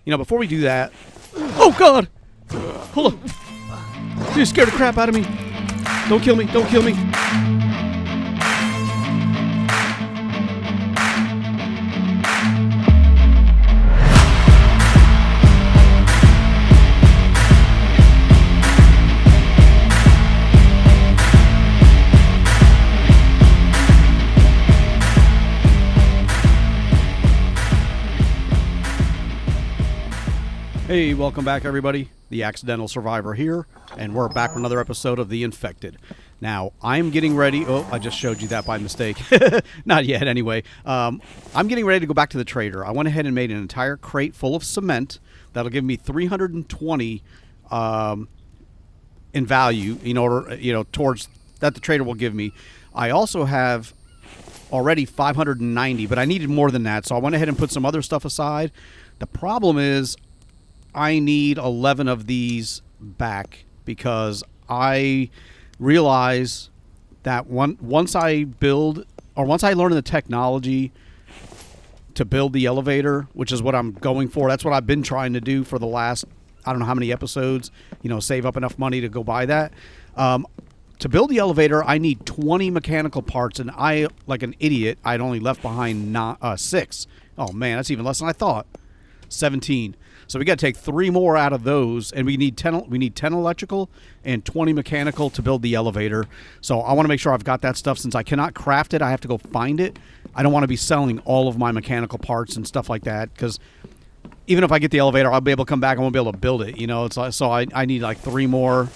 You know, before we do that... Oh, God! Hold on. You scared the crap out of me. Don't kill me. Don't kill me. Hey, welcome back, everybody. The Accidental Survivor here, and we're back with another episode of The Infected. Now, I'm getting ready... Oh, I just showed you that by mistake. Not yet, anyway. I'm getting ready to go back to the trader. I went ahead and made an entire crate full of cement. That'll give me 320 in value in order, towards that the trader will give me. I also have already 590, but I needed more than that, so I went ahead and put some other stuff aside. The problem is... I need 11 of these back because I realize that once I build, or once I learn the technology to build the elevator, which is what I'm going for, that's what I've been trying to do for the last, I don't know how many episodes, save up enough money to go buy that. To build the elevator, I need 20 mechanical parts, and I, like an idiot, I'd only left behind 6. Oh man, that's even less than I thought. 17. So we got to take 3 more out of those, and we need 10 electrical and 20 mechanical to build the elevator. So I want to make sure I've got that stuff. Since I cannot craft it, I have to go find it. I don't want to be selling all of my mechanical parts and stuff like that, because even if I get the elevator, I'll be able to come back and won't be able to build it. It's like, so I need like 3 more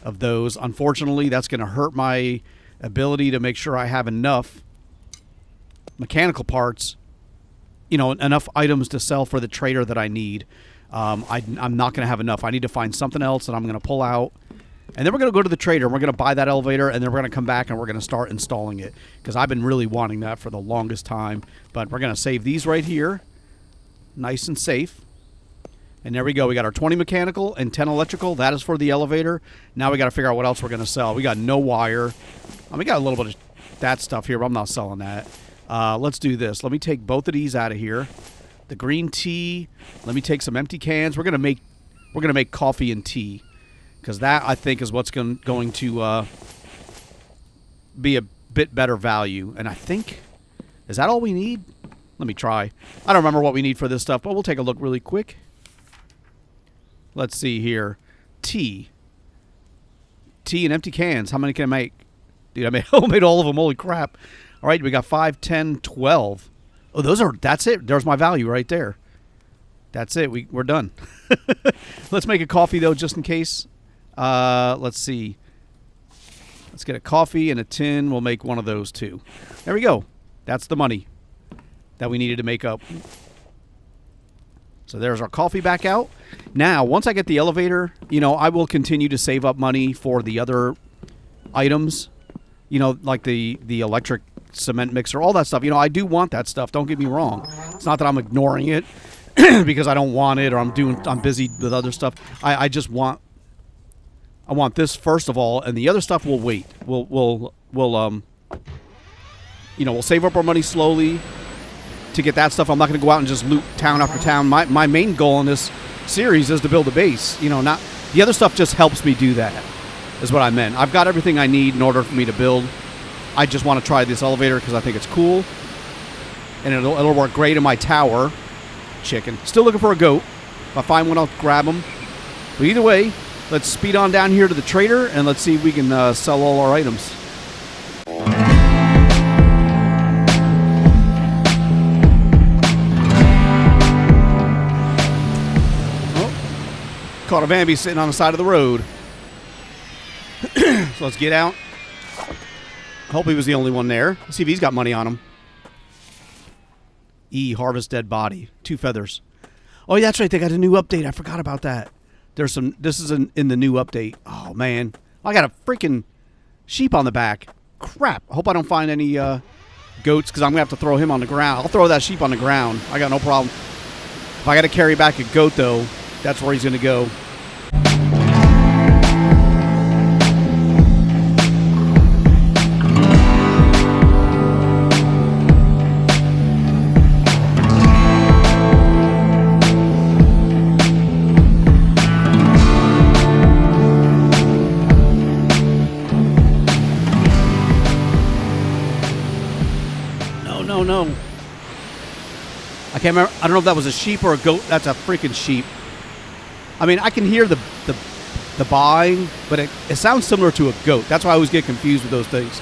of those. Unfortunately, that's going to hurt my ability to make sure I have enough mechanical parts, enough items to sell for the trader that I need. I'm not going to have enough. I need to find something else that I'm going to pull out. And then we're going to go to the trader, and we're going to buy that elevator, and then we're going to come back and we're going to start installing it. Because I've been really wanting that for the longest time. But we're going to save these right here. Nice and safe. And there we go. We got our 20 mechanical and 10 electrical. That is for the elevator. Now we got to figure out what else we're going to sell. We got no wire. We got a little bit of that stuff here, but I'm not selling that. Let's do this. Let me take both of these out of here. The green tea. Let me take some empty cans. We're gonna make coffee and tea, because that I think is what's going to be a bit better value. And I think, is that all we need? Let me try. I don't remember what we need for this stuff, but we'll take a look really quick. Let's see here. Tea and empty cans. How many can I make? Dude, I made all of them. Holy crap. All right, we got 5, 10, 12. Oh, that's it. There's my value right there. That's it. We're done. Let's make a coffee, though, just in case. Let's see. Let's get a coffee and a tin. We'll make one of those, too. There we go. That's the money that we needed to make up. So there's our coffee back out. Now, once I get the elevator, I will continue to save up money for the other items, like the electric cement mixer, all that stuff. I do want that stuff. Don't get me wrong. It's not that I'm ignoring it because I don't want it or I'm busy with other stuff. I want this first of all, and the other stuff will wait. We'll save up our money slowly to get that stuff. I'm not going to go out and just loot town after town. My main goal in this series is to build a base. Not the other stuff just helps me do that. Is what I meant. I've got everything I need in order for me to build. I just want to try this elevator because I think it's cool. And it'll work great in my tower. Chicken. Still looking for a goat. If I find one, I'll grab them. But either way, let's speed on down here to the trader and let's see if we can sell all our items. Oh, caught a Bambi sitting on the side of the road. So let's get out. I hope he was the only one there. Let's see if he's got money on him. Harvest dead body. 2 feathers. Oh, yeah, that's right. They got a new update. I forgot about that. This is in the new update. Oh, man. I got a freaking sheep on the back. Crap. I hope I don't find any goats because I'm going to have to throw him on the ground. I'll throw that sheep on the ground. I got no problem. If I got to carry back a goat, though, that's where he's going to go. no, no. I can't remember. I don't know if that was a sheep or a goat. That's a freaking sheep. I mean, I can hear the baaing, but it sounds similar to a goat. That's why I always get confused with those things.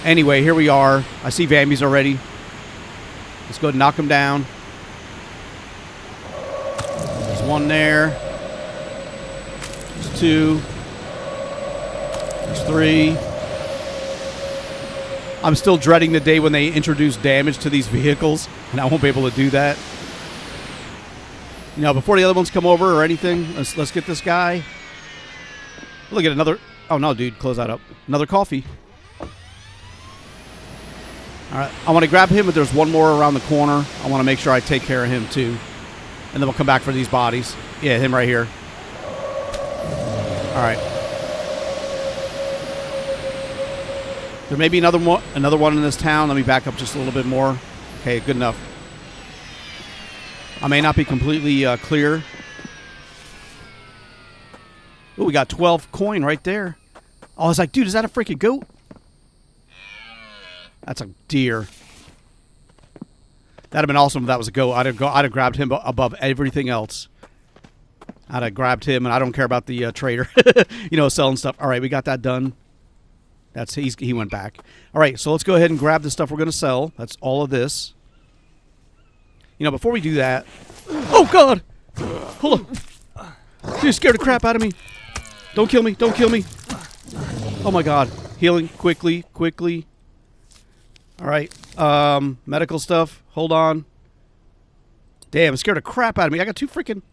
Anyway, here we are. I see Vambies already. Let's go ahead and knock them down. There's one there. There's two. There's three. I'm still dreading the day when they introduce damage to these vehicles, and I won't be able to do that. You know, before the other ones come over or anything, let's get this guy. Look at another. Oh no, dude, close that up. Another coffee. All right, I want to grab him, but there's one more around the corner. I want to make sure I take care of him too, and then we'll come back for these bodies. Yeah, him right here. All right. There may be another one in this town. Let me back up just a little bit more. Okay, good enough. I may not be completely clear. Oh, we got 12 coin right there. Oh, I was like, dude, is that a freaking goat? That's a deer. That'd have been awesome if that was a goat. I'd have grabbed him above everything else. I'd have grabbed him, and I don't care about the trader, you know, selling stuff. All right, we got that done. He went back. All right, so let's go ahead and grab the stuff we're going to sell. That's all of this. You know, before we do that... Oh, God! Hold on. You scared the crap out of me. Don't kill me. Don't kill me. Oh, my God. Healing. Quickly. Quickly. All right. Medical stuff. Hold on. Damn, it scared the crap out of me. I got two freaking...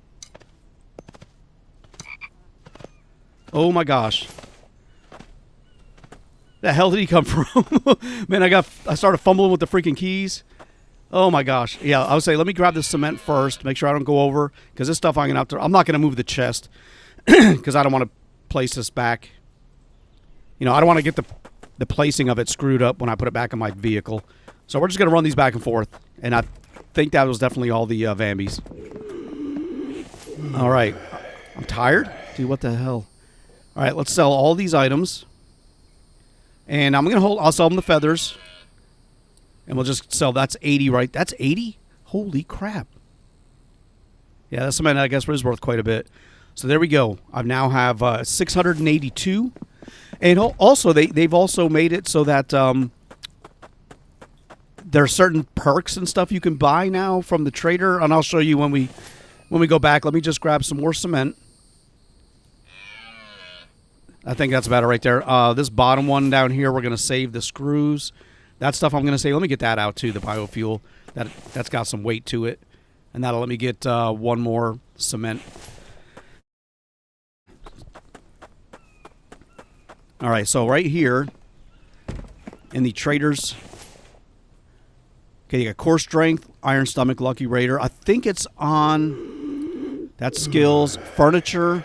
Oh, my gosh. The hell did he come from? Man, I started fumbling with the freaking keys. Oh my gosh. Yeah, I would say let me grab this cement first, make sure I don't go over, because this stuff I'm not gonna move the chest because I don't want to place this back. You know, I don't want to get the placing of it screwed up when I put it back in my vehicle. So we're just gonna run these back and forth, and I think that was definitely all the Vambies. All right, I'm tired, dude. What the hell? All right, let's sell all these items. And I'll sell them the feathers. And we'll just sell, that's 80, right? That's 80? Holy crap. Yeah, that's something I guess is worth quite a bit. So there we go. I now have 682. And also, they've also made it so that there are certain perks and stuff you can buy now from the trader. And I'll show you when we go back. Let me just grab some more cement. I think that's about it right there. This bottom one down here, we're going to save the screws. That stuff I'm going to save. Let me get that out, too, the biofuel. That's got some weight to it. And that'll let me get one more cement. All right, so right here in the traders. Okay, you got core strength, iron stomach, lucky raider. I think it's on... That's skills, furniture...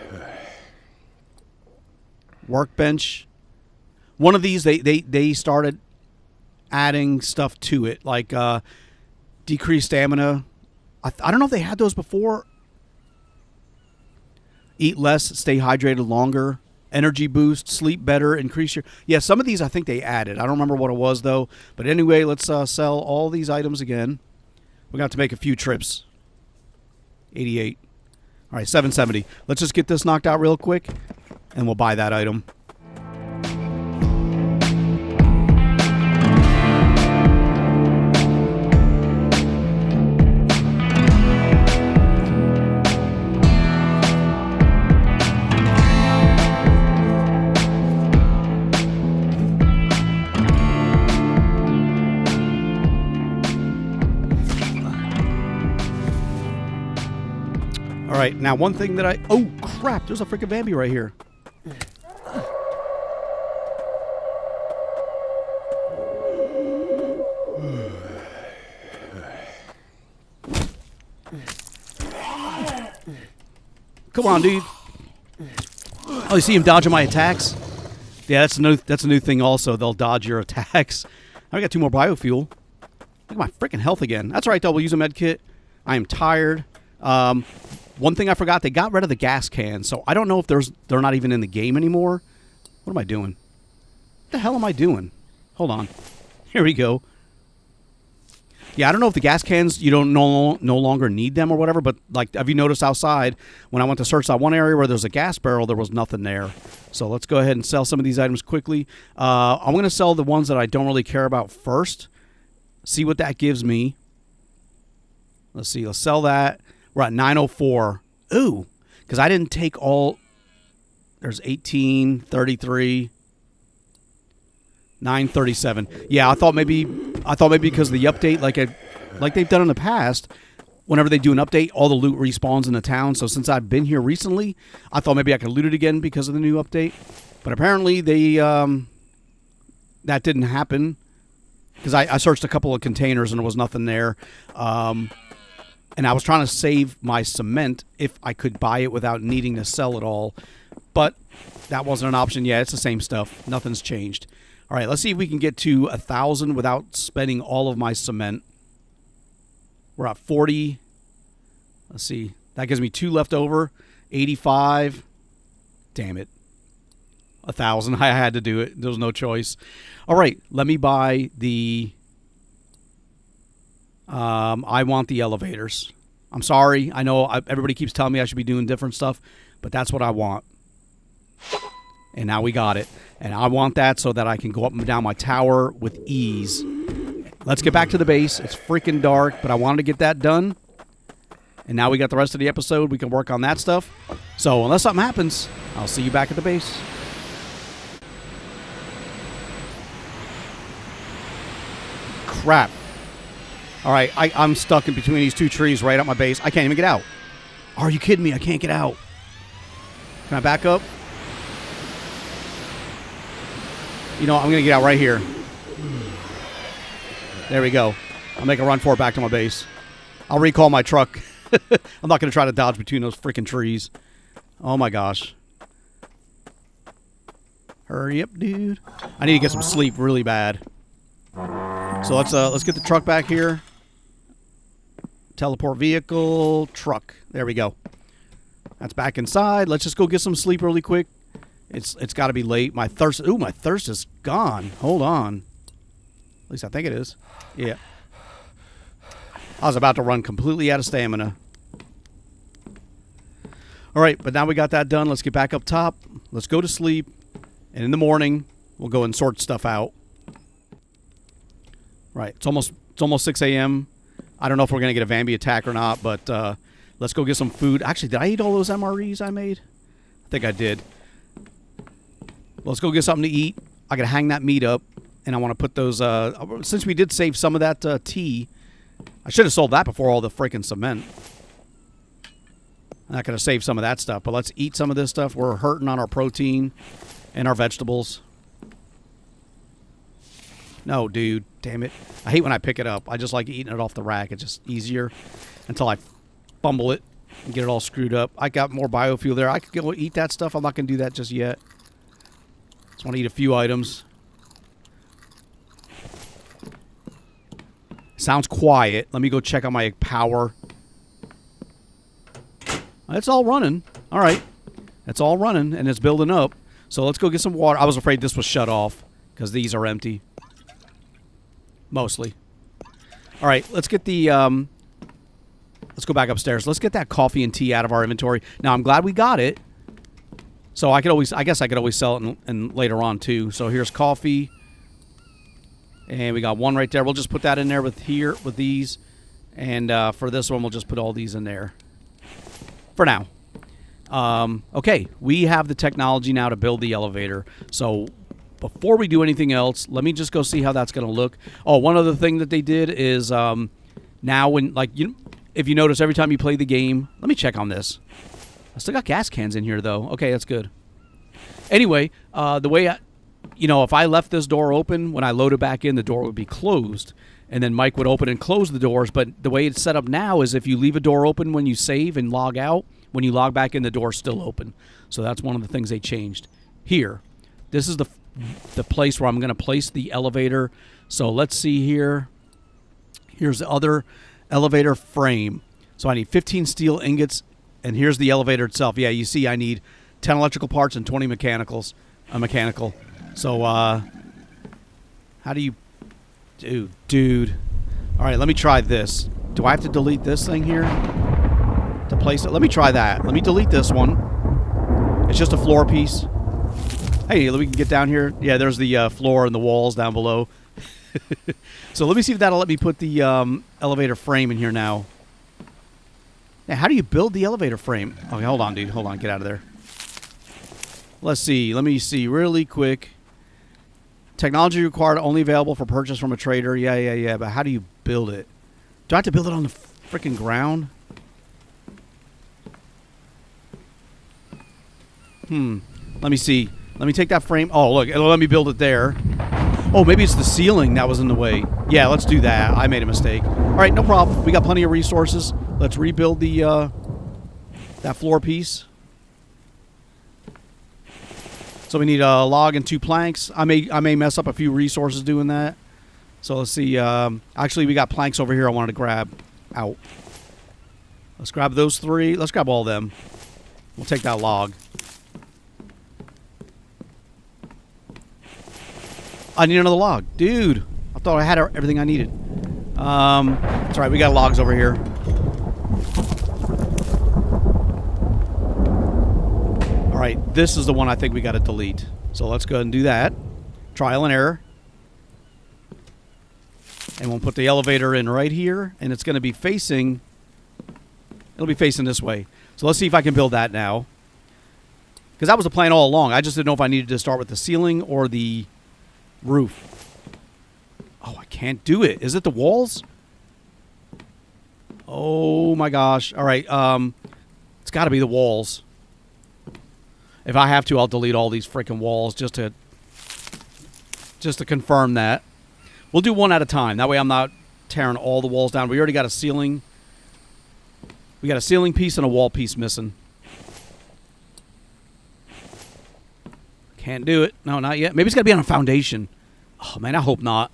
Workbench. One of these, they started adding stuff to it, like decreased stamina. I don't know if they had those before. Eat less, stay hydrated longer. Energy boost, sleep better, increase your... Yeah, some of these I think they added. I don't remember what it was, though. But anyway, let's sell all these items again. We're going to have to make a few trips. 88. All right, 770. Let's just get this knocked out real quick. And we'll buy that item. All right, now one thing that oh crap, there's a freaking Bambi right here. Come on, dude. Oh, you see him dodging my attacks? Yeah, that's a new thing also. They'll dodge your attacks. I got 2 more biofuel. Look at my freaking health again. That's right, though. We'll use a med kit. I am tired. One thing I forgot, they got rid of the gas cans, so I don't know if they're not even in the game anymore. What am I doing? What the hell am I doing? Hold on. Here we go. Yeah, I don't know if the gas cans, you don't no longer need them or whatever, but like, have you noticed outside when I went to search that one area where there's a gas barrel, there was nothing there. So let's go ahead and sell some of these items quickly. I'm going to sell the ones that I don't really care about first. See what that gives me. Let's see. Let's sell that. We're at 904. Ooh, because I didn't take all. There's 18, 33, 937. Yeah, I thought maybe because of the update, like they've done in the past, whenever they do an update, all the loot respawns in the town. So since I've been here recently, I thought maybe I could loot it again because of the new update. But apparently that didn't happen because I searched a couple of containers and there was nothing there. And I was trying to save my cement if I could buy it without needing to sell it all. But that wasn't an option. Yeah, it's the same stuff. Nothing's changed. All right, let's see if we can get to 1,000 without spending all of my cement. We're at 40. Let's see. That gives me 2 left over. 85. Damn it. 1,000. I had to do it. There was no choice. All right, let me buy the... I want the elevators. I'm sorry. I know everybody keeps telling me I should be doing different stuff, but that's what I want. And now we got it. And I want that so that I can go up and down my tower with ease. Let's get back to the base. It's freaking dark, but I wanted to get that done. And now we got the rest of the episode. We can work on that stuff. So unless something happens, I'll see you back at the base. Crap. All right, I'm stuck in between these 2 trees right up my base. I can't even get out. Are you kidding me? I can't get out. Can I back up? You know, I'm going to get out right here. There we go. I'll make a run for it back to my base. I'll recall my truck. I'm not going to try to dodge between those freaking trees. Oh, my gosh. Hurry up, dude. I need to get some sleep really bad. So let's get the truck back here. Teleport vehicle, truck. There we go. That's back inside. Let's just go get some sleep really quick. It's got to be late. My thirst is gone. Hold on. At least I think it is. Yeah. I was about to run completely out of stamina. All right, but now we got that done. Let's get back up top. Let's go to sleep. And in the morning, we'll go and sort stuff out. Right. It's almost 6 a.m. I don't know if we're going to get a Vambi attack or not, but let's go get some food. Actually, did I eat all those MREs I made? I think I did. Let's go get something to eat. I got to hang that meat up, and I want to put those... since we did save some of that tea, I should have sold that before all the freaking cement. I'm not going to save some of that stuff, but let's eat some of this stuff. We're hurting on our protein and our vegetables. No, dude. Damn it. I hate when I pick it up. I just like eating it off the rack. It's just easier until I fumble it and get it all screwed up. I got more biofuel there. I could go eat that stuff. I'm not going to do that just yet. Just want to eat a few items. Sounds quiet. Let me go check on my power. It's all running. All right. It's all running, and it's building up. So let's go get some water. I was afraid this was shut off because these are empty. Mostly. All right, let's get the... let's go back upstairs. Let's get that coffee and tea out of our inventory. Now, I'm glad we got it. So I guess I could always sell it and later on, too. So here's coffee. And we got one right there. We'll just put that in there with these. And for this one, we'll just put all these in there. For now. Okay, we have the technology now to build the elevator. So before we do anything else, let me just go see how that's going to look. Oh, one other thing that they did is now when, like, if you notice every time you play the game, let me check on this. I still got gas cans in here, though. Okay, that's good. Anyway, the way if I left this door open, when I load it back in, the door would be closed. And then Mike would open and close the doors. But the way it's set up now is if you leave a door open when you save and log out, when you log back in, the door's still open. So that's one of the things they changed. Here, this is the place where I'm going to place the elevator. So let's see here. Here's the other elevator frame. So I need 15 steel ingots, and here's the elevator itself. Yeah, you see I need 10 electrical parts and 20 mechanical. So how do you... Dude. All right, let me try this. Do I have to delete this thing here to place it? Let me try that. Let me delete this one. It's just a floor piece. Hey, we can get down here. Yeah, there's the floor and the walls down below. So let me see if that'll let me put the elevator frame in here now. Now, how do you build the elevator frame? Okay, hold on, dude. Hold on. Get out of there. Let's see. Let me see really quick. Technology required, only available for purchase from a trader. Yeah. But how do you build it? Do I have to build it on the freaking ground? Let me see. Let me take that frame. Oh, look. Let me build it there. Oh, maybe it's the ceiling that was in the way. Yeah, let's do that. I made a mistake. All right, no problem. We got plenty of resources. Let's rebuild the that floor piece. So we need a log and 2 planks. I may mess up a few resources doing that. So let's see. Actually, we got planks over here I wanted to grab out. Let's grab those 3. Let's grab all of them. We'll take that log. I need another log. Dude, I thought I had everything I needed. That's right. We got logs over here. All right, this is the one I think we got to delete. So let's go ahead and do that. Trial and error. And we'll put the elevator in right here, and it's going to be facing... It'll be facing this way. So let's see if I can build that now. Because that was the plan all along. I just didn't know if I needed to start with the ceiling or the roof. Oh, I can't do it. Is it the walls? Oh, my gosh. All right, it's got to be the walls. If I have to, I'll delete all these freaking walls just to confirm that. We'll do one at a time. That way I'm not tearing all the walls down. We already got a ceiling. We got a ceiling piece and a wall piece missing. Can't do it. No, not yet. Maybe it's got to be on a foundation. Oh, man, I hope not.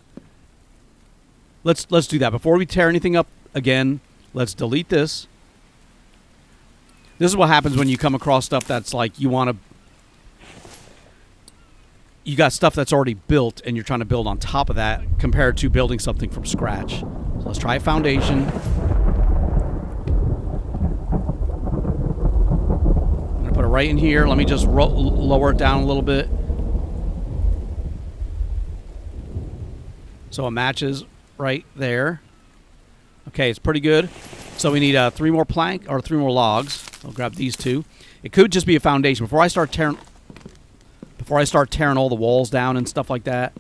Let's do that. Before we tear anything up again, let's delete this. This is what happens when you come across stuff that's like you got stuff that's already built and you're trying to build on top of that compared to building something from scratch. So let's try a foundation. I'm going to put it right in here. Let me just lower it down a little bit. So it matches right there. Okay, it's pretty good. So we need 3 more plank or 3 more logs. I'll grab these 2. It could just be a foundation. Before I start tearing all the walls down and stuff like that,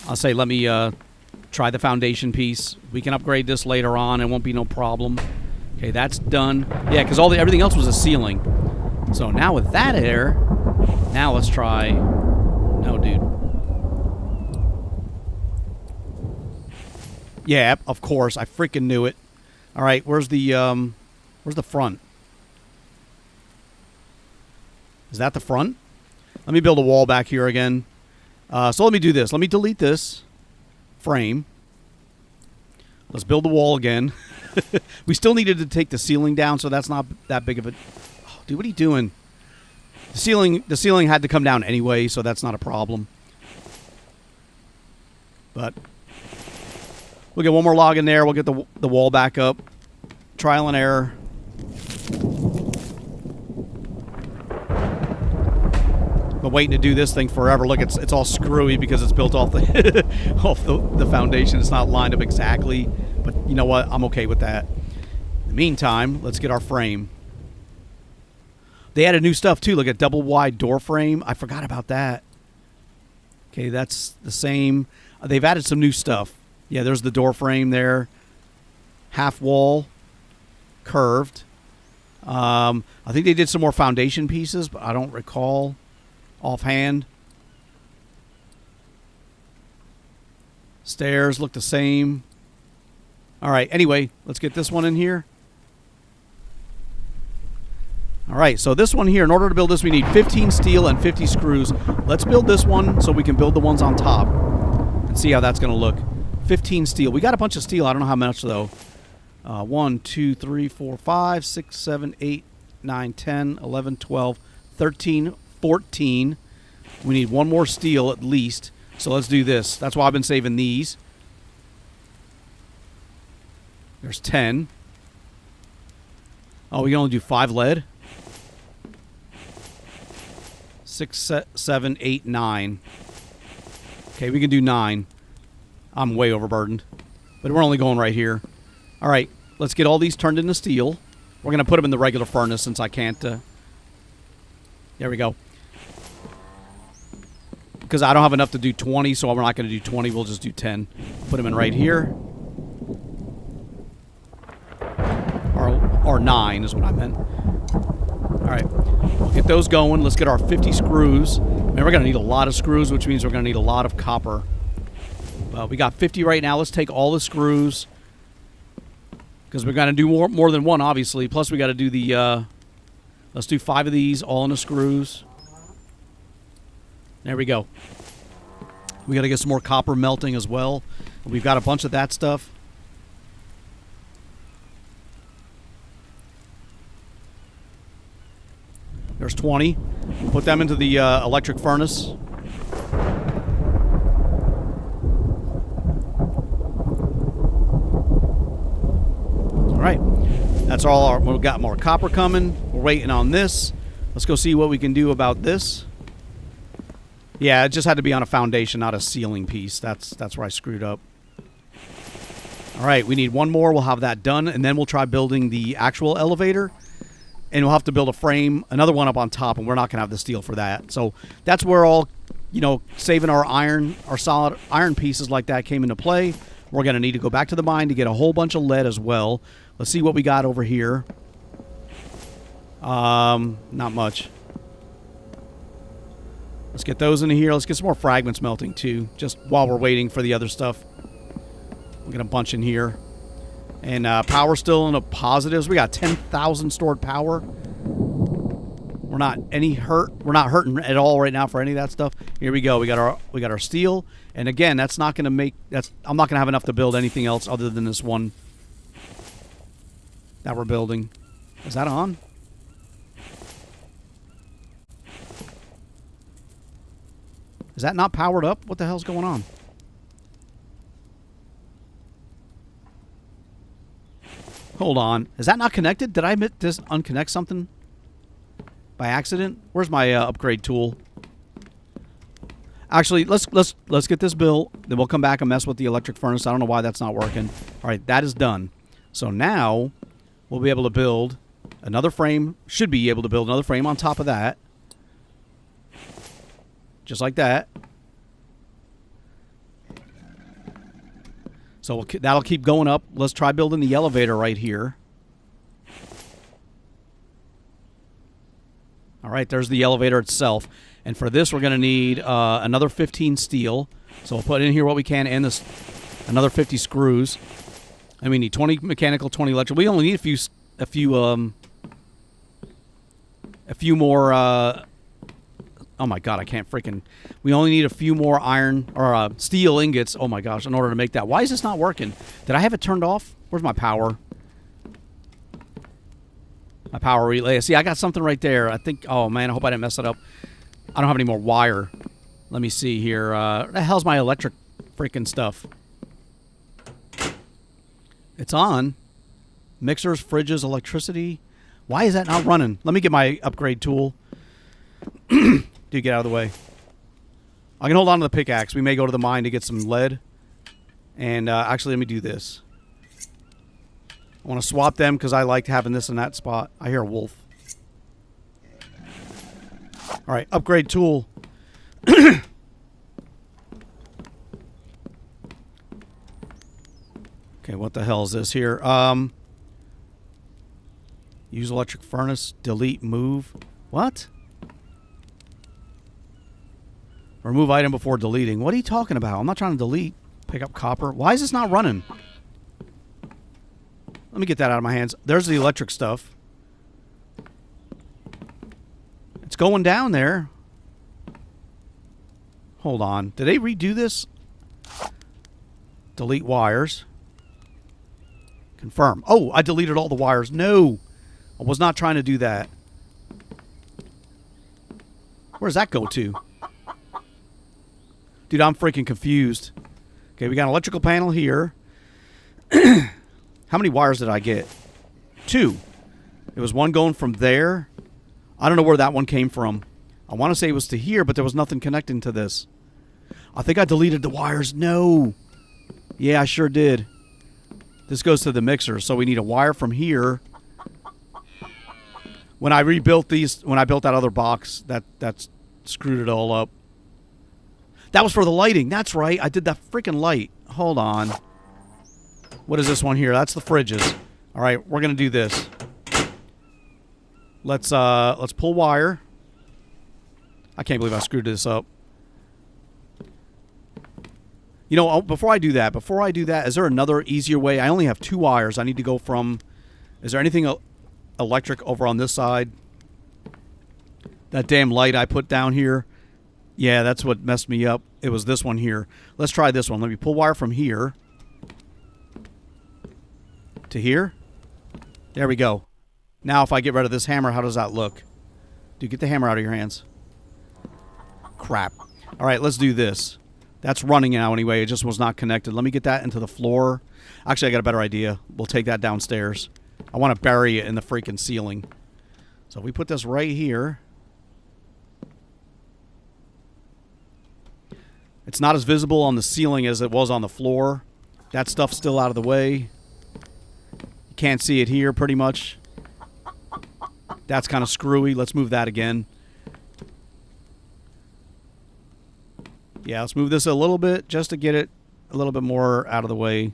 I'll say let me try the foundation piece. We can upgrade this later on. It won't be no problem. Okay, that's done. Yeah, because everything else was a ceiling. So now with that there, now let's try. No, dude. Yeah, of course. I freaking knew it. All right, where's the front? Is that the front? Let me build a wall back here again. So let me do this. Let me delete this frame. Let's build the wall again. We still needed to take the ceiling down, so that's not that big of a... Oh, dude, what are you doing? The ceiling had to come down anyway, so that's not a problem. But we'll get one more log in there. We'll get the wall back up. Trial and error. Been waiting to do this thing forever. Look, it's all screwy because it's built off the off the foundation. It's not lined up exactly, but you know what? I'm okay with that. In the meantime, let's get our frame. They added new stuff too. Look at double wide door frame. I forgot about that. Okay, that's the same. They've added some new stuff. Yeah, there's the door frame there. Half wall, curved. I think they did some more foundation pieces, but I don't recall offhand. Stairs look the same. All right, anyway, let's get this one in here. All right, so this one here, in order to build this, we need 15 steel and 50 screws. Let's build this one so we can build the ones on top and see how that's going to look. 15 steel. We got a bunch of steel. I don't know how much, though. 1, 2, 3, 4, 5, 6, 7, 8, 9, 10, 11, 12, 13, 14. We need 1 more steel at least. So let's do this. That's why I've been saving these. There's 10. Oh, we can only do 5 lead. 6, 7, 8, 9. Okay, we can do 9. I'm way overburdened. But we're only going right here. All right, let's get all these turned into steel. We're going to put them in the regular furnace since I can't... There we go. Because I don't have enough to do 20, so we're not going to do 20. We'll just do 10. Put them in right here. Or 9 is what I meant. All right. We'll get those going. Let's get our 50 screws. Man, we're going to need a lot of screws, which means we're going to need a lot of copper. Well, we got 50 right now. Let's take all the screws. Because we're going to do more than one, obviously. Plus, we got to do the... let's do 5 of these, all in the screws. There we go. We got to get some more copper melting as well. We've got a bunch of that stuff. There's 20. Put them into the electric furnace. All right. That's all. We've got more copper coming. We're waiting on this. Let's go see what we can do about this. Yeah, it just had to be on a foundation, not a ceiling piece. That's where I screwed up. All right, we need one more. We'll have that done, and then we'll try building the actual elevator. And we'll have to build a frame, another one up on top, and we're not going to have the steel for that. So that's where all, saving our iron, our solid iron pieces like that came into play. We're going to need to go back to the mine to get a whole bunch of lead as well. Let's see what we got over here. Not much. Let's get those into here. Let's get some more fragments melting too, just while we're waiting for the other stuff. We'll get a bunch in here. And power still in the positives. We got 10,000 stored power. We're not hurting at all right now for any of that stuff. Here we go. We got our steel. And again, that's not going to make I'm not going to have enough to build anything else other than this one that we're building. Is that on? Is that not powered up? What the hell's going on? Hold on. Is that not connected? Did I just unconnect something by accident? Where's my upgrade tool? Actually, let's get this built. Then we'll come back and mess with the electric furnace. I don't know why that's not working. All right, that is done. So now we'll be able to build another frame. Should be able to build another frame on top of that. Just like that. So that'll keep going up. Let's try building the elevator right here. All right, there's the elevator itself. And for this, we're going to need another 15 steel. So we'll put in here what we can and another 50 screws. And we need 20 mechanical, 20 electrical. We only need a few more. Oh my god, I can't freaking. We only need a few more iron or steel ingots. Oh my gosh, in order to make that. Why is this not working? Did I have it turned off? Where's my power? My power relay. See, I got something right there. I think. Oh man, I hope I didn't mess it up. I don't have any more wire. Let me see here. What the hell's my electric freaking stuff? It's on. Mixers, fridges, electricity. Why is that not running? Let me get my upgrade tool. Dude, get out of the way. I can hold on to the pickaxe. We may go to the mine to get some lead. And actually, let me do this. I want to swap them because I like having this in that spot. I hear a wolf. All right, upgrade tool. Okay, what the hell is this here? Use electric furnace. Delete, move. What? Remove item before deleting. What are you talking about? I'm not trying to delete. Pick up copper. Why is this not running? Let me get that out of my hands. There's the electric stuff. It's going down there. Hold on. Did they redo this? Delete wires. Confirm. Oh, I deleted all the wires. No. I was not trying to do that. Where does that go to? Dude, I'm freaking confused. Okay, we got an electrical panel here. How many wires did I get? 2. It was one going from there. I don't know where that one came from. I want to say it was to here, but there was nothing connecting to this. I think I deleted the wires. No. Yeah, I sure did. This goes to the mixer, so we need a wire from here. When I rebuilt these, when I built that other box, that screwed it all up. That was for the lighting. That's right. I did that freaking light. Hold on. What is this one here? That's the fridges. All right, we're gonna do this. Let's pull wire. I can't believe I screwed this up. You know, before I do that, is there another easier way? I only have 2 wires. I need to go from... Is there anything electric over on this side? That damn light I put down here. Yeah, that's what messed me up. It was this one here. Let's try this one. Let me pull wire from here to here. There we go. Now if I get rid of this hammer, how does that look? Dude, get the hammer out of your hands. Crap. All right, let's do this. That's running now anyway. It just was not connected. Let me get that into the floor. Actually, I got a better idea. We'll take that downstairs. I want to bury it in the freaking ceiling. So if we put this right here. It's not as visible on the ceiling as it was on the floor. That stuff's still out of the way. You can't see it here pretty much. That's kind of screwy. Let's move that again. Yeah, let's move this a little bit just to get it a little bit more out of the way.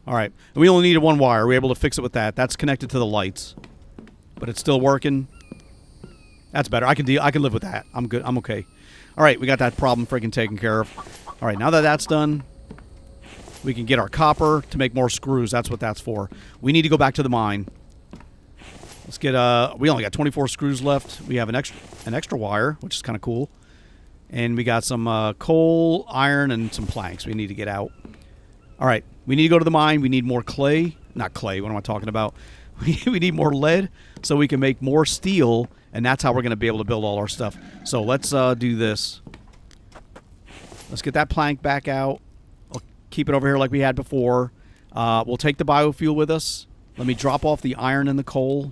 All right. And we only needed 1 wire. We're able to fix it with that. That's connected to the lights. But it's still working. That's better. I can live with that. I'm good. I'm okay. All right, we got that problem freaking taken care of. All right, now that that's done, we can get our copper to make more screws. That's what that's for. We need to go back to the mine. Let's get we only got 24 screws left. We have an extra wire, which is kind of cool. And we got some coal, iron, and some planks we need to get out. All right, we need to go to the mine. We need more clay. Not clay, what am I talking about? We need more lead so we can make more steel, and that's how we're going to be able to build all our stuff. So let's do this. Let's get that plank back out. I'll keep it over here like we had before. We'll take the biofuel with us. Let me drop off the iron and the coal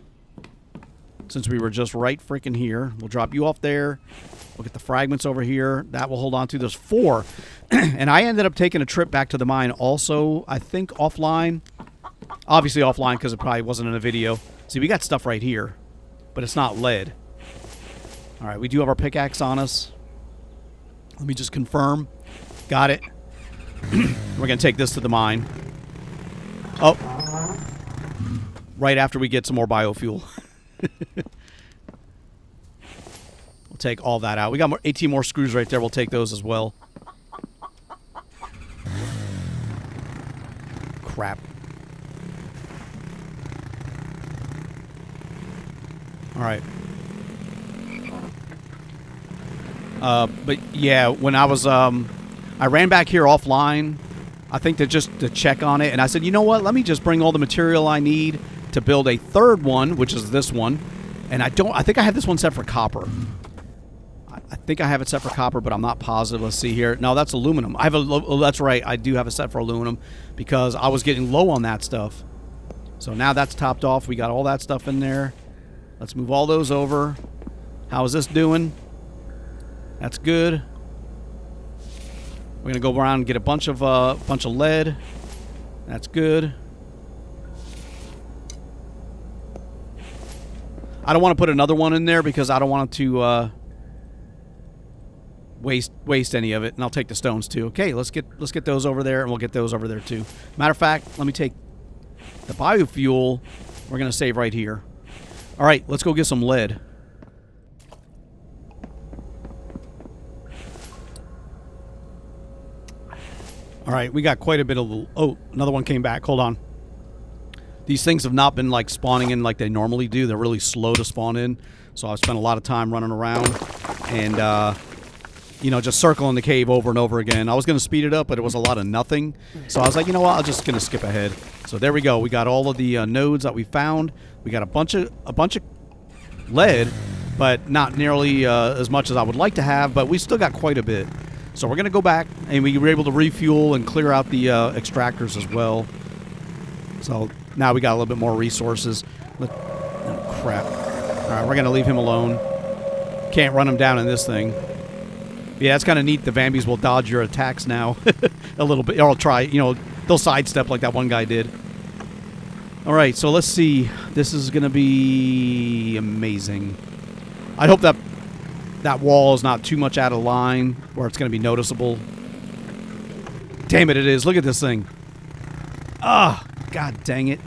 since we were just right freaking here. We'll drop you off there. We'll get the fragments over here. That will hold on to. There's 4. And I ended up taking a trip back to the mine also, I think, offline. Obviously offline because it probably wasn't in a video. See, we got stuff right here, but it's not lead. All right, we do have our pickaxe on us. Let me just confirm. Got it. We're going to take this to the mine. Oh. Right after we get some more biofuel. We'll take all that out. We got 18 more screws right there. We'll take those as well. Crap. All right. But yeah, when I was, I ran back here offline, I think to check on it, and I said, you know what? Let me just bring all the material I need to build a third one, which is this one. And I think I have this one set for copper. I think I have it set for copper, but I'm not positive. Let's see here. No, that's aluminum. That's right. I do have it set for aluminum because I was getting low on that stuff. So now that's topped off. We got all that stuff in there. Let's move all those over. How is this doing? That's good. We're gonna go around and get a bunch of lead. That's good. I don't want to put another one in there because I don't want to waste any of it, and I'll take the stones too. Okay, let's get those over there, and we'll get those over there too. Matter of fact, let me take the biofuel. We're gonna save right here. All right, let's go get some lead. All right, we got quite a bit of... Oh, another one came back. Hold on. These things have not been, like, spawning in like they normally do. They're really slow to spawn in. So I've spent a lot of time running around and, you know, just circling the cave over and over again. I was going to speed it up, but it was a lot of nothing. So I was like, you know what? I'm just going to skip ahead. So there we go. We got all of the nodes that we found. We got a bunch of lead, but not nearly as much as I would like to have. But we still got quite a bit. So we're going to go back, and we were able to refuel and clear out the extractors as well. So now we got a little bit more resources. Oh, crap. All right, we're going to leave him alone. Can't run him down in this thing. Yeah, it's kind of neat. The Vambies will dodge your attacks now a little bit. Or I'll try, you know, they'll sidestep like that one guy did. All right, so let's see. This is going to be amazing. I hope that wall is not too much out of line where it's going to be noticeable. Damn it, it is. Look at this thing. Ah, god dang it.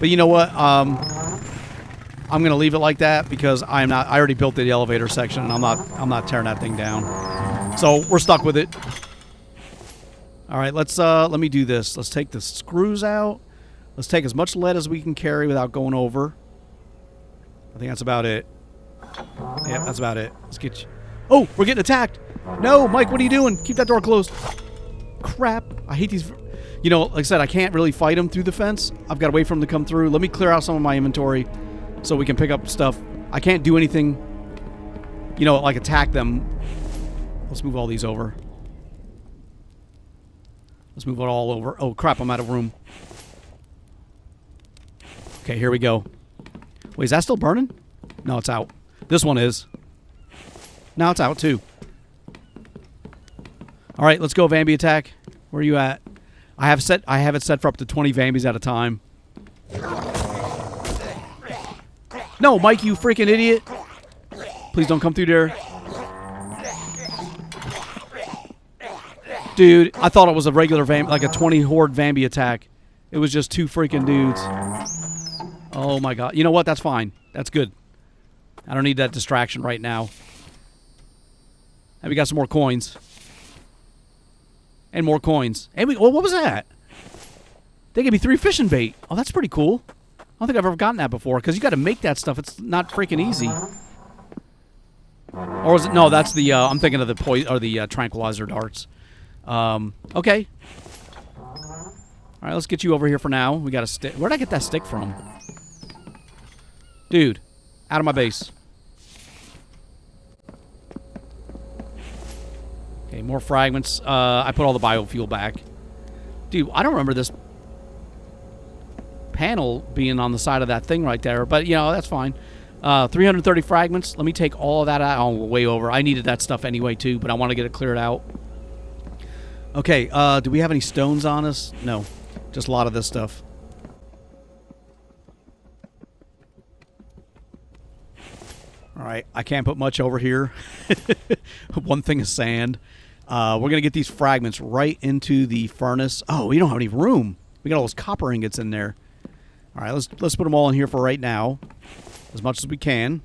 But you know what? I'm going to leave it like that because I already built the elevator section and I'm not tearing that thing down. So we're stuck with it. All right, let me do this. Let's take the screws out. Let's take as much lead as we can carry without going over. I think that's about it. Yeah, that's about it. Let's get you. Oh, we're getting attacked. No, Mike, what are you doing? Keep that door closed. Crap. I hate these. You know, like I said, I can't really fight them through the fence. I've got to wait for them to come through. Let me clear out some of my inventory so we can pick up stuff. I can't do anything, you know, like attack them. Let's move all these over. Let's move it all over. Oh, crap, I'm out of room. Okay, here we go. Wait, is that still burning? No, it's out. This one is. Now it's out, too. All right, let's go, Vambi attack. Where are you at? I have it set for up to 20 Vambies at a time. No, Mike, you freaking idiot. Please don't come through there. Dude, I thought it was a regular like a 20 horde Vambi attack. It was just 2 freaking dudes. Oh my god. You know what? That's fine. That's good. I don't need that distraction right now. And we got some more coins. And more coins. And what was that? They gave me 3 fishing bait. Oh, that's pretty cool. I don't think I've ever gotten that before, because you got to make that stuff. It's not freaking easy. Or is it? No, that's the. I'm thinking of the tranquilizer darts. Okay. All right, let's get you over here for now. We got a stick. Where'd I get that stick from? Dude, out of my base. Okay, more fragments. I put all the biofuel back. Dude, I don't remember this panel being on the side of that thing right there, but, you know, that's fine. 330 fragments. Let me take all of that out. Oh, way over. I needed that stuff anyway, too, but I want to get it cleared out. Okay, do we have any stones on us? No, just a lot of this stuff. All right, I can't put much over here. One thing is sand. We're going to get these fragments right into the furnace. Oh, we don't have any room. We got all those copper ingots in there. All right, let's put them all in here for right now, as much as we can.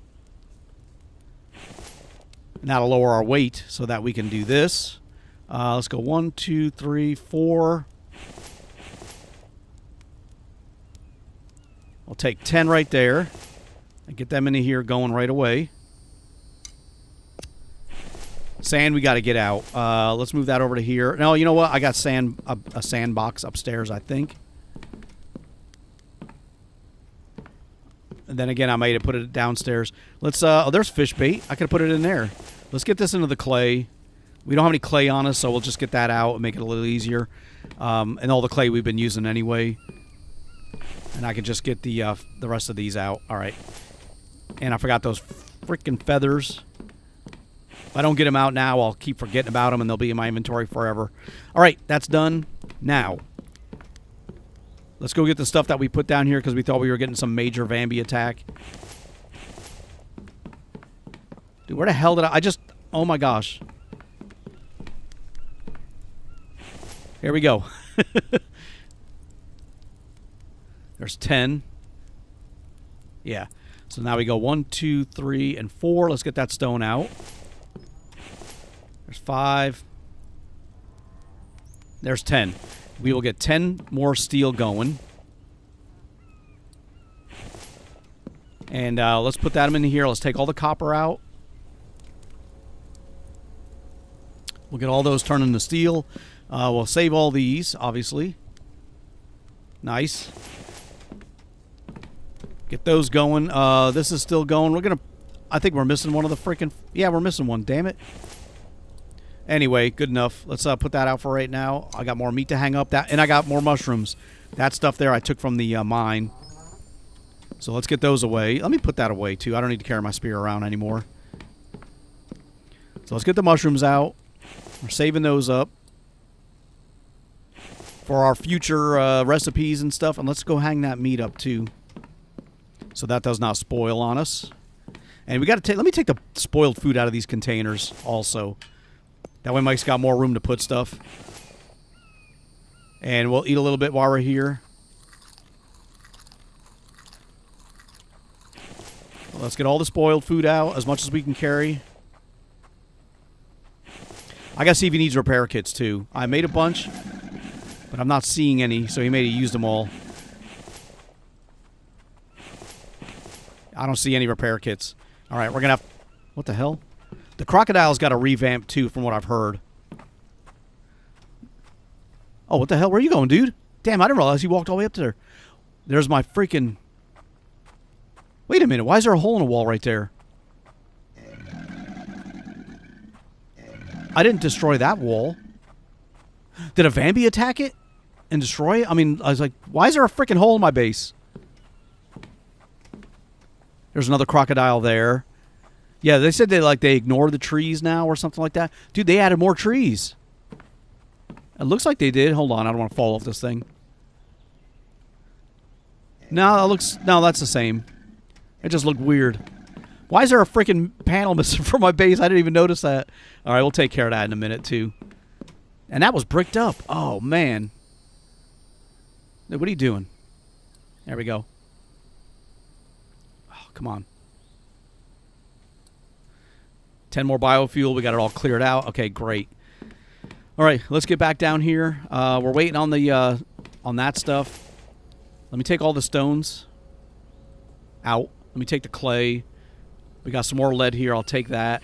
And that'll lower our weight so that we can do this. Let's go 1, 2, 3, 4. I'll take 10 right there and get them into here going right away. Sand we got to get out. Let's move that over to here. No, you know what? I got sand, a sandbox upstairs, I think. And then again, I might have put it downstairs. Let's. Oh, there's fish bait. I could have put it in there. Let's get this into the clay. We don't have any clay on us, so we'll just get that out and make it a little easier. And all the clay we've been using anyway. And I can just get the rest of these out. All right. And I forgot those freaking feathers. If I don't get them out now, I'll keep forgetting about them, and they'll be in my inventory forever. All right, that's done. Now, let's go get the stuff that we put down here because we thought we were getting some major Vambi attack. Dude, where the hell did I just... Oh, my gosh. Here we go. There's 10. Yeah. So now we go 1, 2, 3, and 4. Let's get that stone out. There's 5. There's 10. We will get 10 more steel going. And let's put that in here. Let's take all the copper out. We'll get all those turned into steel. We'll save all these, obviously. Nice. Get those going. This is still going. We're going to... I think we're missing one of the freaking... Yeah, we're missing one. Damn it. Anyway, good enough. Let's put that out for right now. I got more meat to hang up, that, and I got more mushrooms. That stuff there I took from the mine. So let's get those away. Let me put that away, too. I don't need to carry my spear around anymore. So let's get the mushrooms out. We're saving those up for our future recipes and stuff. And let's go hang that meat up, too, so that does not spoil on us. And we got to take... Let me take the spoiled food out of these containers also. That way Mike's got more room to put stuff. And we'll eat a little bit while we're here. Let's get all the spoiled food out, as much as we can carry. I gotta see if he needs repair kits, too. I made a bunch, but I'm not seeing any, so he may have used them all. I don't see any repair kits. Alright, we're gonna have... What the hell? The crocodile's got a revamp, too, from what I've heard. Oh, what the hell? Where are you going, dude? Damn, I didn't realize you walked all the way up to there. There's my freaking... Wait a minute, why is there a hole in the wall right there? I didn't destroy that wall. Did a Vambi attack it and destroy it? I mean, I was like, why is there a freaking hole in my base? There's another crocodile there. Yeah, they said they ignore the trees now or something like that. Dude, they added more trees. It looks like they did. Hold on, I don't want to fall off this thing. No, that's the same. It just looked weird. Why is there a freaking panel missing from my base? I didn't even notice that. All right, we'll take care of that in a minute, too. And that was bricked up. Oh, man. What are you doing? There we go. Oh, come on. 10 more biofuel. We got it all cleared out. Okay, great. All right, let's get back down here. We're waiting on the on that stuff. Let me take all the stones out. Let me take the clay. We got some more lead here. I'll take that.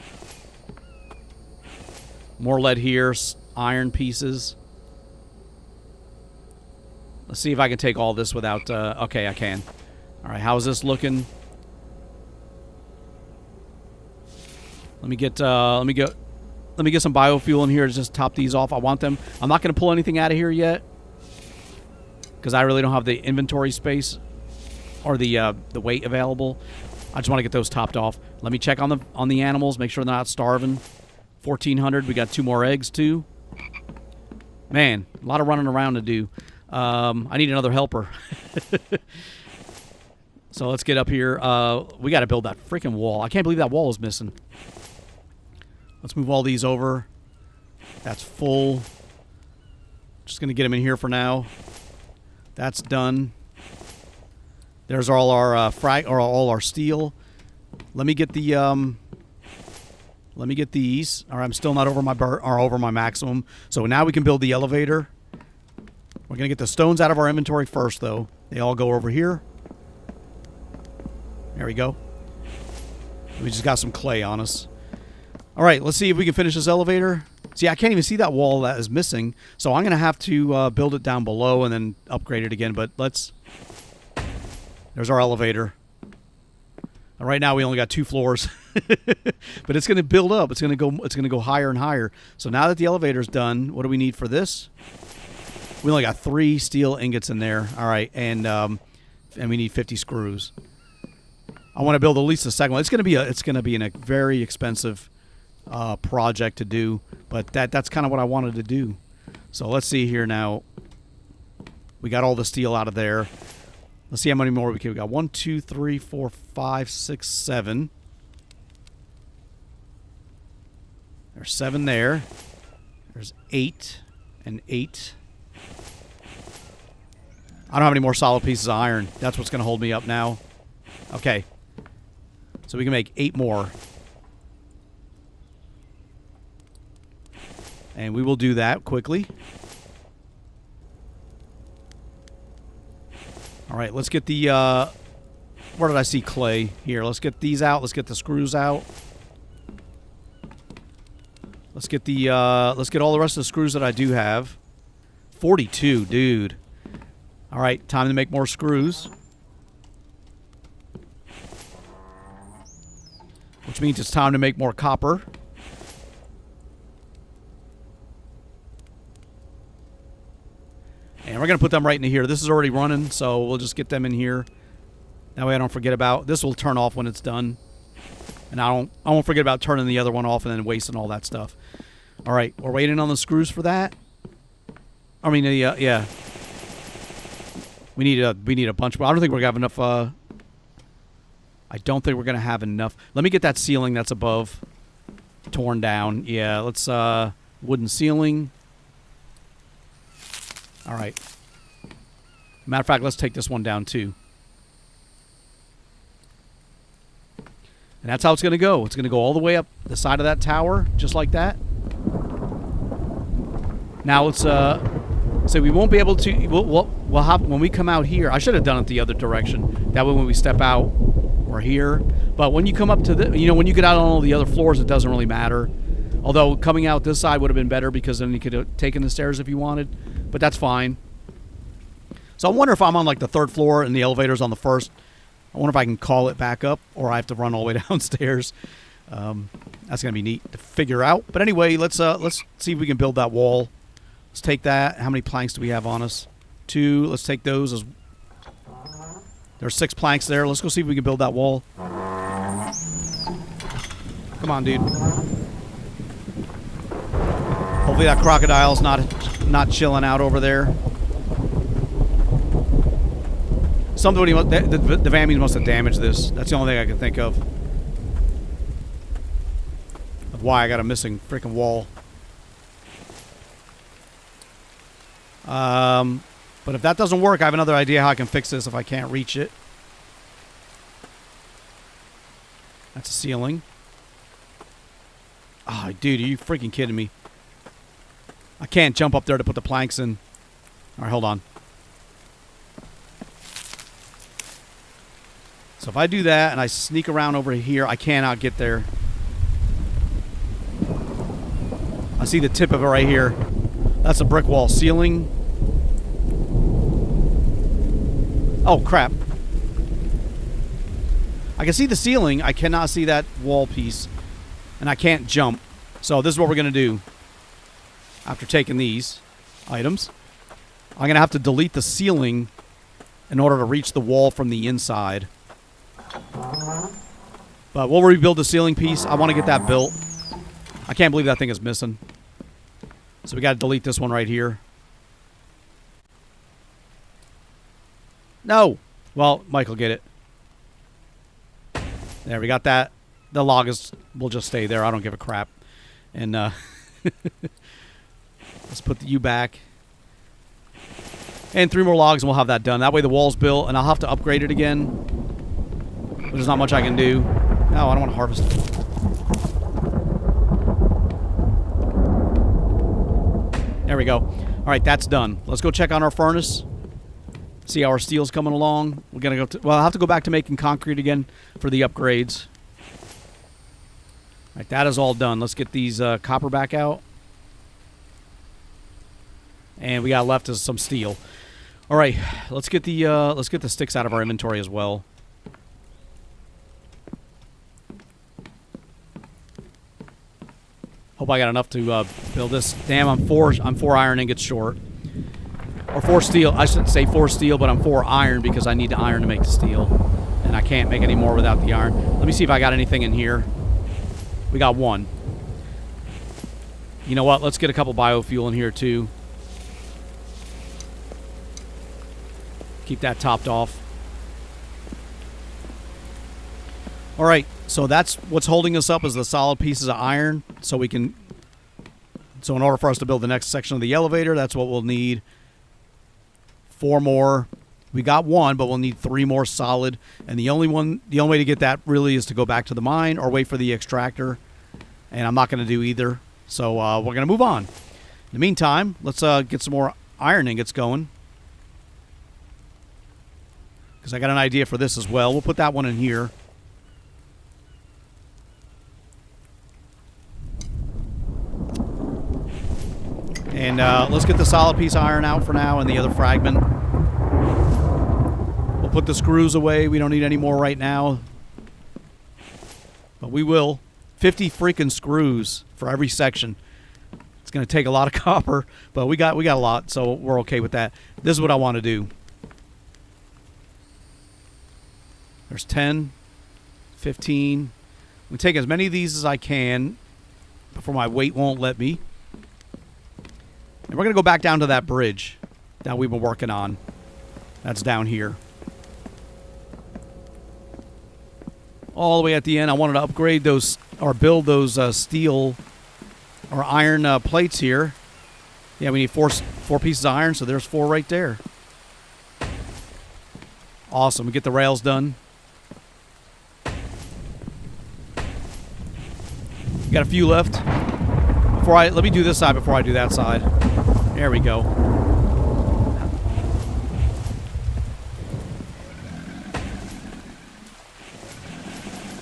More lead here. Iron pieces. Let's see if I can take all this without... okay, I can. All right, how's this looking? Let me get some biofuel in here to just top these off. I want them. I'm not going to pull anything out of here yet, because I really don't have the inventory space or the weight available. I just want to get those topped off. Let me check on the animals, make sure they're not starving. 1,400. We got 2 more eggs too. Man, a lot of running around to do. I need another helper. So let's get up here. We got to build that freaking wall. I can't believe that wall is missing. Let's move all these over. That's full. Just gonna get them in here for now. That's done. There's all our all our steel. Let me get the let me get these. All right, I'm still not over my over my maximum. So now we can build the elevator. We're gonna get the stones out of our inventory first, though. They all go over here. There we go. We just got some clay on us. All right, let's see if we can finish this elevator. See, I can't even see that wall that is missing, so I'm gonna have to build it down below and then upgrade it again. But let's. There's our elevator. Right now we only got 2 floors, but it's going to build up. It's going to go higher and higher. So now that the elevator's done, what do we need for this? We only got 3 steel ingots in there. All right, and we need 50 screws. I want to build at least a second one. It's going to be a very expensive project to do, but that's kind of what I wanted to do. So let's see here now. We got all the steel out of there. Let's see how many more we can. We got 1, 2, 3, 4, 5, 6, 7. There's 7 there. There's 8 and 8. I don't have any more solid pieces of iron. That's what's going to hold me up now. Okay. So we can make 8 more. And we will do that quickly. All right, let's get the, where did I see clay? Here, let's get these out. Let's get the screws out. Let's get the, let's get all the rest of the screws that I do have. 42, dude. All right, time to make more screws. Which means it's time to make more copper. And we're going to put them right into here. This is already running, so we'll just get them in here. That way I don't forget about... This will turn off when it's done. And I won't forget about turning the other one off and then wasting all that stuff. All right, we're waiting on the screws for that. I mean, yeah. We need a bunch. But I don't think we're going to have enough... I don't think we're going to have enough. Let me get that ceiling that's above torn down. Yeah, let's... wooden ceiling. All right. Matter of fact, let's take this one down too. And that's how it's going to go. It's going to go all the way up the side of that tower, just like that. Now let's so we won't be able to. We'll have when we come out here. I should have done it the other direction. That way, when we step out, we're here. But when you come up to the, when you get out on all the other floors, it doesn't really matter. Although coming out this side would have been better because then you could have taken the stairs if you wanted. But that's fine. So I wonder if I'm on like the third floor and the elevator's on the first. I wonder if I can call it back up or I have to run all the way downstairs. That's gonna be neat to figure out. But anyway, let's see if we can build that wall. Let's take that. How many planks do we have on us? 2. Let's take those. There's 6 planks there. Let's go see if we can build that wall. Come on, dude. Hopefully that crocodile's not chilling out over there. Somebody the Vammies must have damaged this. That's the only thing I can think of why I got a missing freaking wall. But if that doesn't work, I have another idea how I can fix this if I can't reach it. That's a ceiling. Oh, dude, are you freaking kidding me? I can't jump up there to put the planks in. All right, hold on. So if I do that and I sneak around over here, I cannot get there. I see the tip of it right here. That's a brick wall ceiling. Oh, crap. I can see the ceiling. I cannot see that wall piece. And I can't jump. So this is what we're going to do. After taking these items, I'm going to have to delete the ceiling in order to reach the wall from the inside. But we'll rebuild the ceiling piece. I want to get that built. I can't believe that thing is missing. So we got to delete this one right here. No. Well, Mike will get it. There, we got that. The log will just stay there. I don't give a crap. And let's put the U back. And 3 more logs and we'll have that done. That way the wall's built and I'll have to upgrade it again. There's not much I can do. No, I don't want to harvest it. There we go. All right, that's done. Let's go check on our furnace. See how our steel's coming along. We're gonna go. Well, I'll have to go back to making concrete again for the upgrades. All right, that is all done. Let's get these copper back out. And we got left is some steel. All right, let's get the sticks out of our inventory as well. Hope I got enough to build this. Damn, I'm four iron ingots short. Or 4 steel. I shouldn't say 4 steel, but I'm 4 iron because I need the iron to make the steel. And I can't make any more without the iron. Let me see if I got anything in here. We got 1. You know what? Let's get a couple biofuel in here too. Keep that topped off. All right. So that's what's holding us up is the solid pieces of iron. So in order for us to build the next section of the elevator, that's what we'll need. 4 more. We got 1, but we'll need 3 more solid. And the only way to get that really is to go back to the mine or wait for the extractor. And I'm not going to do either. So we're going to move on. In the meantime, let's get some more iron ingots going. Because I got an idea for this as well. We'll put that one in here. And let's get the solid piece of iron out for now and the other fragment. We'll put the screws away. We don't need any more right now. But we will. 50 freaking screws for every section. It's going to take a lot of copper, but we got a lot, so we're okay with that. This is what I want to do. There's 10, 15. I'm going to take as many of these as I can before my weight won't let me. And we're going to go back down to that bridge that we've been working on. That's down here. All the way at the end, I wanted to upgrade those, or build those steel or iron plates here. Yeah, we need four pieces of iron, so there's 4 right there. Awesome. We get the rails done. Got a few left. Let me do this side before I do that side. There we go.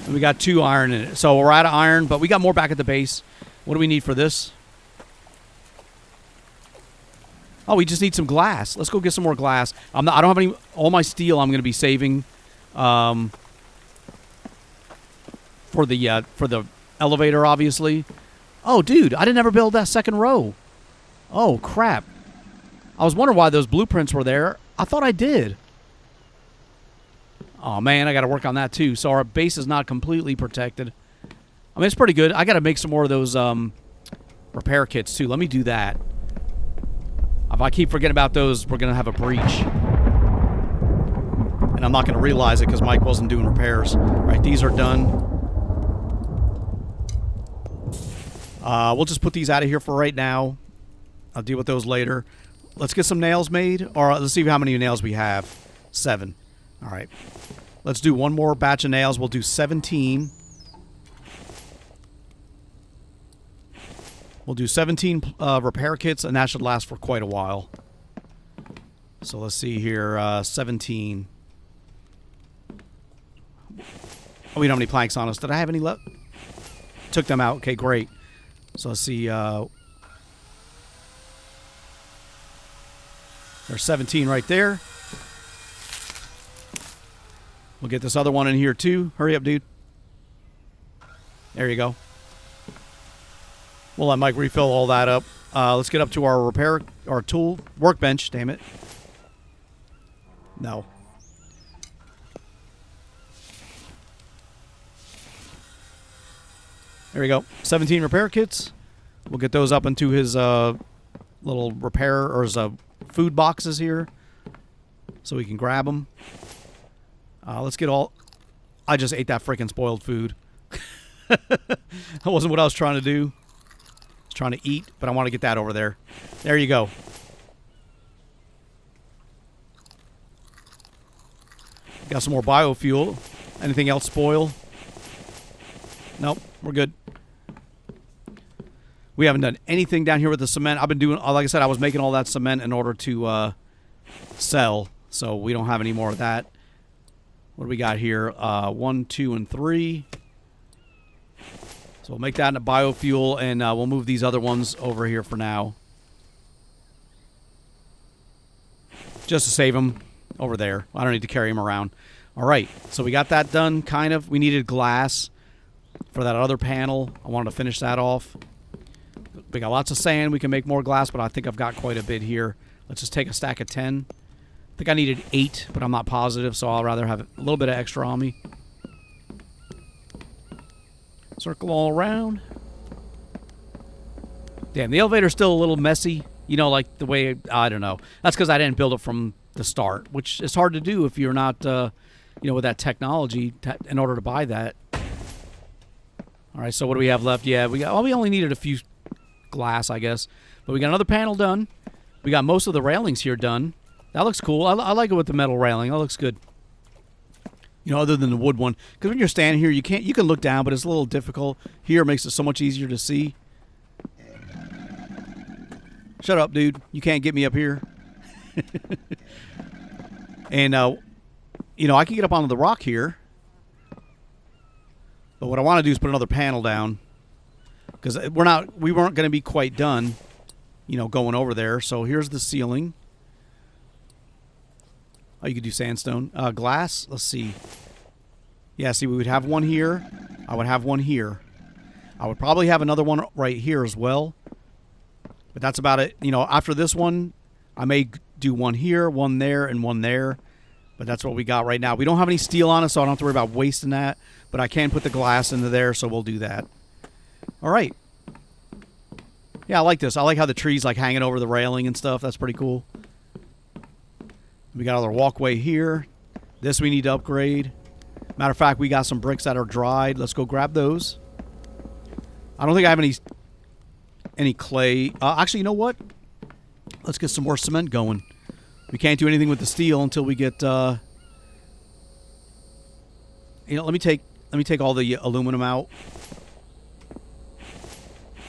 And we got 2 iron in it. So we're out of iron, but we got more back at the base. What do we need for this? Oh, we just need some glass. Let's go get some more glass. I don't have any. All my steel I'm going to be saving for the elevator, obviously. Oh, dude, I didn't ever build that second row. Oh, crap. I was wondering why those blueprints were there. I thought I did. Oh, man, I got to work on that, too. So our base is not completely protected. I mean, it's pretty good. I got to make some more of those repair kits, too. Let me do that. If I keep forgetting about those, we're going to have a breach. And I'm not going to realize it because Mike wasn't doing repairs. All right, these are done. We'll just put these out of here for right now. I'll deal with those later. Let's get some nails made. Or let's see how many nails we have. 7. All right. Let's do one more batch of nails. We'll do 17. We'll do 17 repair kits, and that should last for quite a while. So let's see here. 17. Oh, we don't have any planks on us. Did I have any left? Took them out. Okay, great. So let's see. There's 17 right there. We'll get this other one in here too. Hurry up, dude. There you go. We'll let Mike refill all that up. Let's get up to our tool workbench. Damn it. No. There we go. 17 repair kits. We'll get those up into his little repair or his food boxes here, so we can grab them. Let's get all. I just ate that freaking spoiled food. That wasn't what I was trying to do. I was trying to eat, but I want to get that over there. There you go. Got some more biofuel. Anything else spoil? Nope, we're good. We haven't done anything down here with the cement. I've been doing, like I said, I was making all that cement in order to sell, so we don't have any more of that. What do we got here? 1, 2, and 3. So we'll make that into biofuel, and we'll move these other ones over here for now. Just to save them over there. I don't need to carry them around. All right, so we got that done, kind of. We needed glass for that other panel. I wanted to finish that off. We got lots of sand. We can make more glass, but I think I've got quite a bit here. Let's just take a stack of 10. I think I needed 8, but I'm not positive, so I'll rather have a little bit of extra on me. Circle all around. Damn, the elevator's still a little messy. You know, like the way, I don't know. That's because I didn't build it from the start, which is hard to do if you're not, you know, with that technology in order to buy that. All right, so what do we have left? Yeah, we only needed a few glass, I guess. But we got another panel done. We got most of the railings here done. That looks cool. I like it with the metal railing. That looks good. You know, other than the wood one. Because when you're standing here, you can look down, but it's a little difficult. Here it makes it so much easier to see. Shut up, dude. You can't get me up here. And, you know, I can get up onto the rock here. But what I want to do is put another panel down. Because we weren't going to be quite done, you know, going over there. So here's the ceiling. Oh, you could do sandstone. Glass, let's see. Yeah, see, we would have one here. I would have one here. I would probably have another one right here as well. But that's about it. You know, after this one, I may do one here, one there, and one there. But that's what we got right now. We don't have any steel on it, so I don't have to worry about wasting that. But I can put the glass into there, so we'll do that. All right. Yeah, I like this. I like how the tree's like hanging over the railing and stuff. That's pretty cool. We got our walkway here. This we need to upgrade. Matter of fact, we got some bricks that are dried. Let's go grab those. I don't think I have any clay. Actually, you know what? Let's get some more cement going. We can't do anything with the steel until we get. You know, let me take all the aluminum out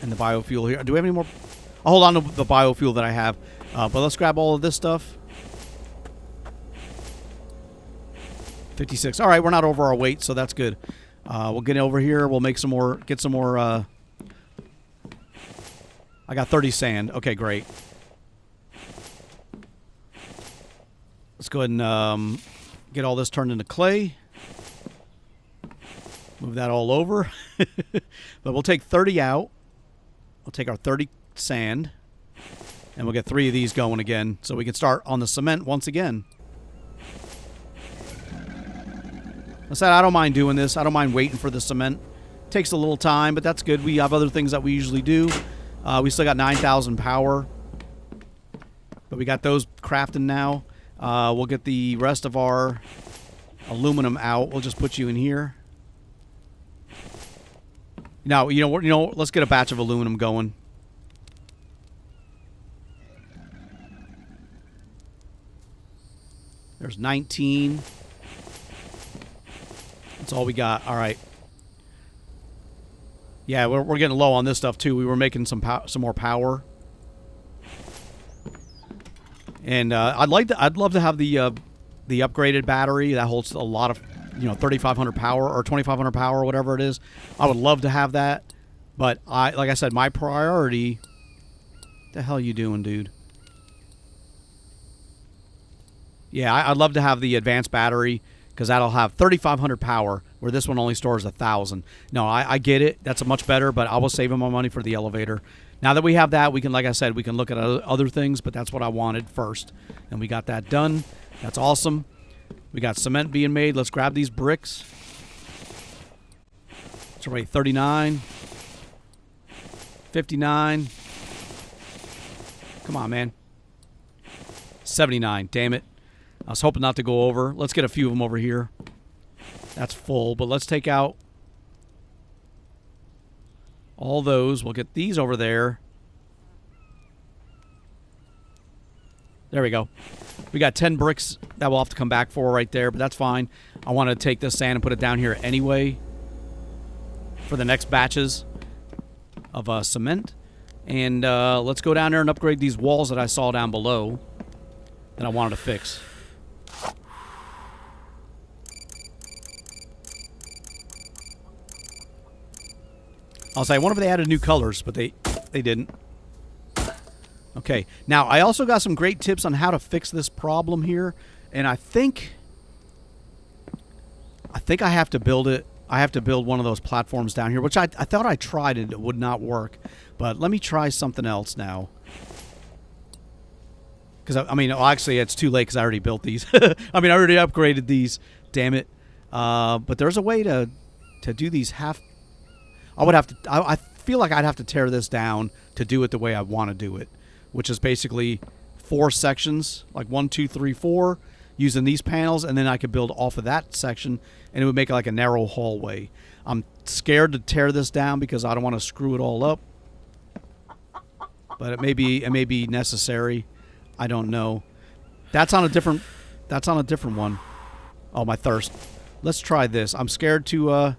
and the biofuel here. Do we have any more? I'll hold on to the biofuel that I have, but let's grab all of this stuff. 56. All right, we're not over our weight, so that's good. We'll get over here. We'll make some more. Get some more. I got 30 sand. Okay, great. Let's go ahead and get all this turned into clay. Move that all over. But we'll take 30 out. We'll take our 30 sand. And we'll get 3 of these going again. So we can start on the cement once again. I said I don't mind doing this. I don't mind waiting for the cement. Takes a little time, but that's good. We have other things that we usually do. We still got 9,000 power. But we got those crafting now. We'll get the rest of our aluminum out. We'll just put you in here. Now, you know, let's get a batch of aluminum going. There's 19. That's all we got. All right. Yeah, we're getting low on this stuff too. We were making some more power. And I'd love to have the upgraded battery that holds a lot of, 3,500 power or 2,500 power or whatever it is. I would love to have that, but like I said, my priority. What the hell are you doing, dude? Yeah, I'd love to have the advanced battery because that'll have 3,500 power, where this one only stores 1,000. No, I get it. That's much better, but I was saving my money for the elevator. Now that we have that, we can, like I said, we can look at other things, but that's what I wanted first. And we got that done. That's awesome. We got cement being made. Let's grab these bricks. It's already 39. 59. Come on, man. 79. Damn it. I was hoping not to go over. Let's get a few of them over here. That's full, but let's take out all those. We'll get these over there. There we go. We got 10 bricks that we'll have to come back for right there, but that's fine. I want to take this sand and put it down here anyway for the next batches of cement. And let's go down there and upgrade these walls that I saw down below that I wanted to fix. I'll say, I wonder if they added new colors, but they didn't. Okay, now I also got some great tips on how to fix this problem here, and I think I have to build it. I have to build one of those platforms down here, which I thought I tried and it would not work. But let me try something else now. Because, I mean, actually, it's too late because I already built these. I mean, I already upgraded these. Damn it. But there's a way to do these half... I feel like I'd have to tear this down to do it the way I want to do it, which is basically 4 sections, like 1, 2, 3, 4, using these panels, and then I could build off of that section, and it would make it like a narrow hallway. I'm scared to tear this down because I don't want to screw it all up, but it may be necessary. I don't know. That's on a different one. Oh, my thirst. Let's try this. I'm scared to.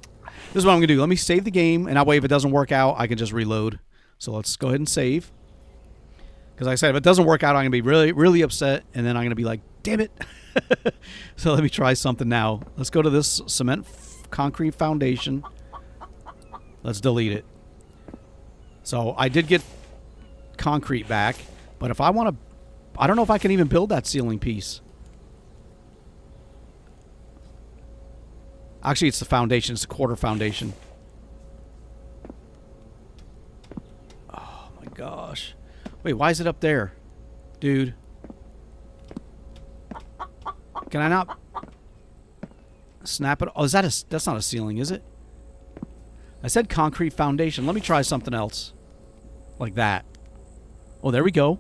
This is what I'm going to do. Let me save the game, and that way if it doesn't work out, I can just reload. So let's go ahead and save. Because like I said, if it doesn't work out, I'm going to be really, really upset, and then I'm going to be like, damn it. So let me try something now. Let's go to this cement concrete foundation. Let's delete it. So I did get concrete back, but if I want to... I don't know if I can even build that ceiling piece. Actually, it's the foundation. It's the quarter foundation. Oh, my gosh. Wait, why is it up there? Dude. Can I not snap it? Oh, is that a... That's not a ceiling, is it? I said concrete foundation. Let me try something else. Like that. Oh, there we go.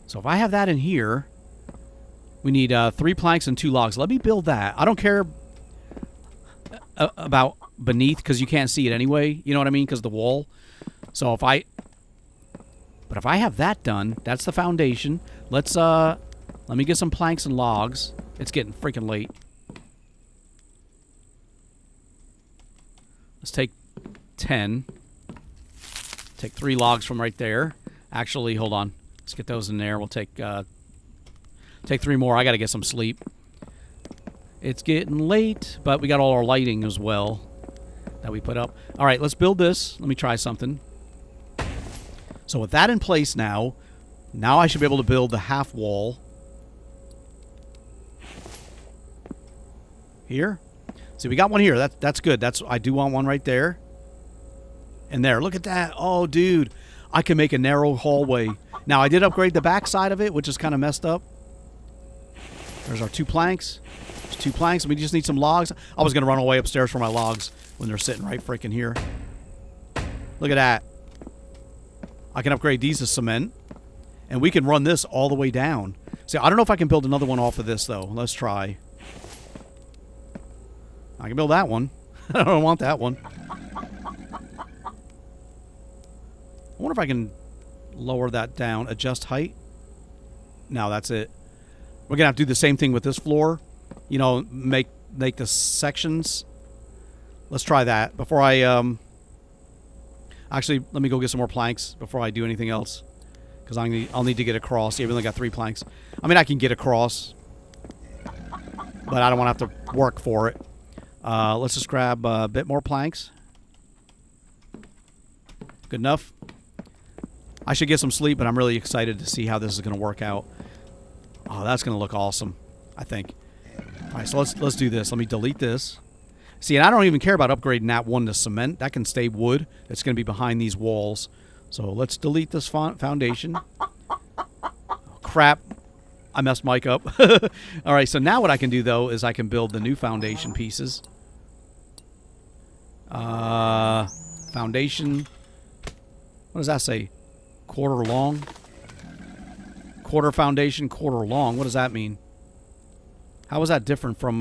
So if I have that in here, we need 3 planks and 2 logs. Let me build that. I don't care about beneath because you can't see it anyway. You know what I mean? Because the wall. So if I... But if I have that done, that's the foundation. Let's, let me get some planks and logs. It's getting freaking late. Let's take 10. Take 3 logs from right there. Actually, hold on. Let's get those in there. We'll take 3 more. I got to get some sleep. It's getting late, but we got all our lighting as well that we put up. All right, let's build this. Let me try something. So with that in place now I should be able to build the half wall. Here. See, we got one here. That's good. I do want one right there. And there. Look at that. Oh, dude. I can make a narrow hallway. Now, I did upgrade the back side of it, which is kind of messed up. There's our 2 planks. There's 2 planks. We just need some logs. I was going to run away upstairs for my logs when they're sitting right freaking here. Look at that. I can upgrade these to cement. And we can run this all the way down. See, I don't know if I can build another one off of this, though. Let's try. I can build that one. I don't want that one. I wonder if I can lower that down. Adjust height. No, that's it. We're going to have to do the same thing with this floor. You know, make the sections. Let's try that. Before I, actually, let me go get some more planks before I do anything else. Because I'll need to get across. Yeah, we only got 3 planks. I mean, I can get across. But I don't want to have to work for it. Let's just grab a bit more planks. Good enough. I should get some sleep, but I'm really excited to see how this is going to work out. Oh, that's going to look awesome, I think. All right, so let's do this. Let me delete this. See, and I don't even care about upgrading that one to cement. That can stay wood. It's going to be behind these walls. So let's delete this foundation. Oh, crap. I messed Mike up. All right, so now what I can do, though, is I can build the new foundation pieces. Foundation. What does that say? Quarter long? Quarter foundation, quarter long. What does that mean? How is that different from,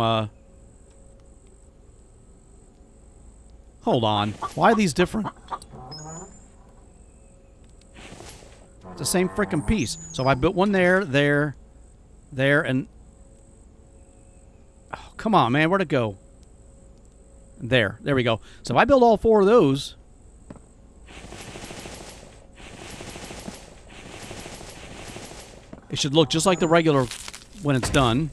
Hold on. Why are these different? It's the same freaking piece. So if I built one there, and... Oh, come on, man. Where'd it go? There. There we go. So if I build all 4 of those... It should look just like the regular when it's done.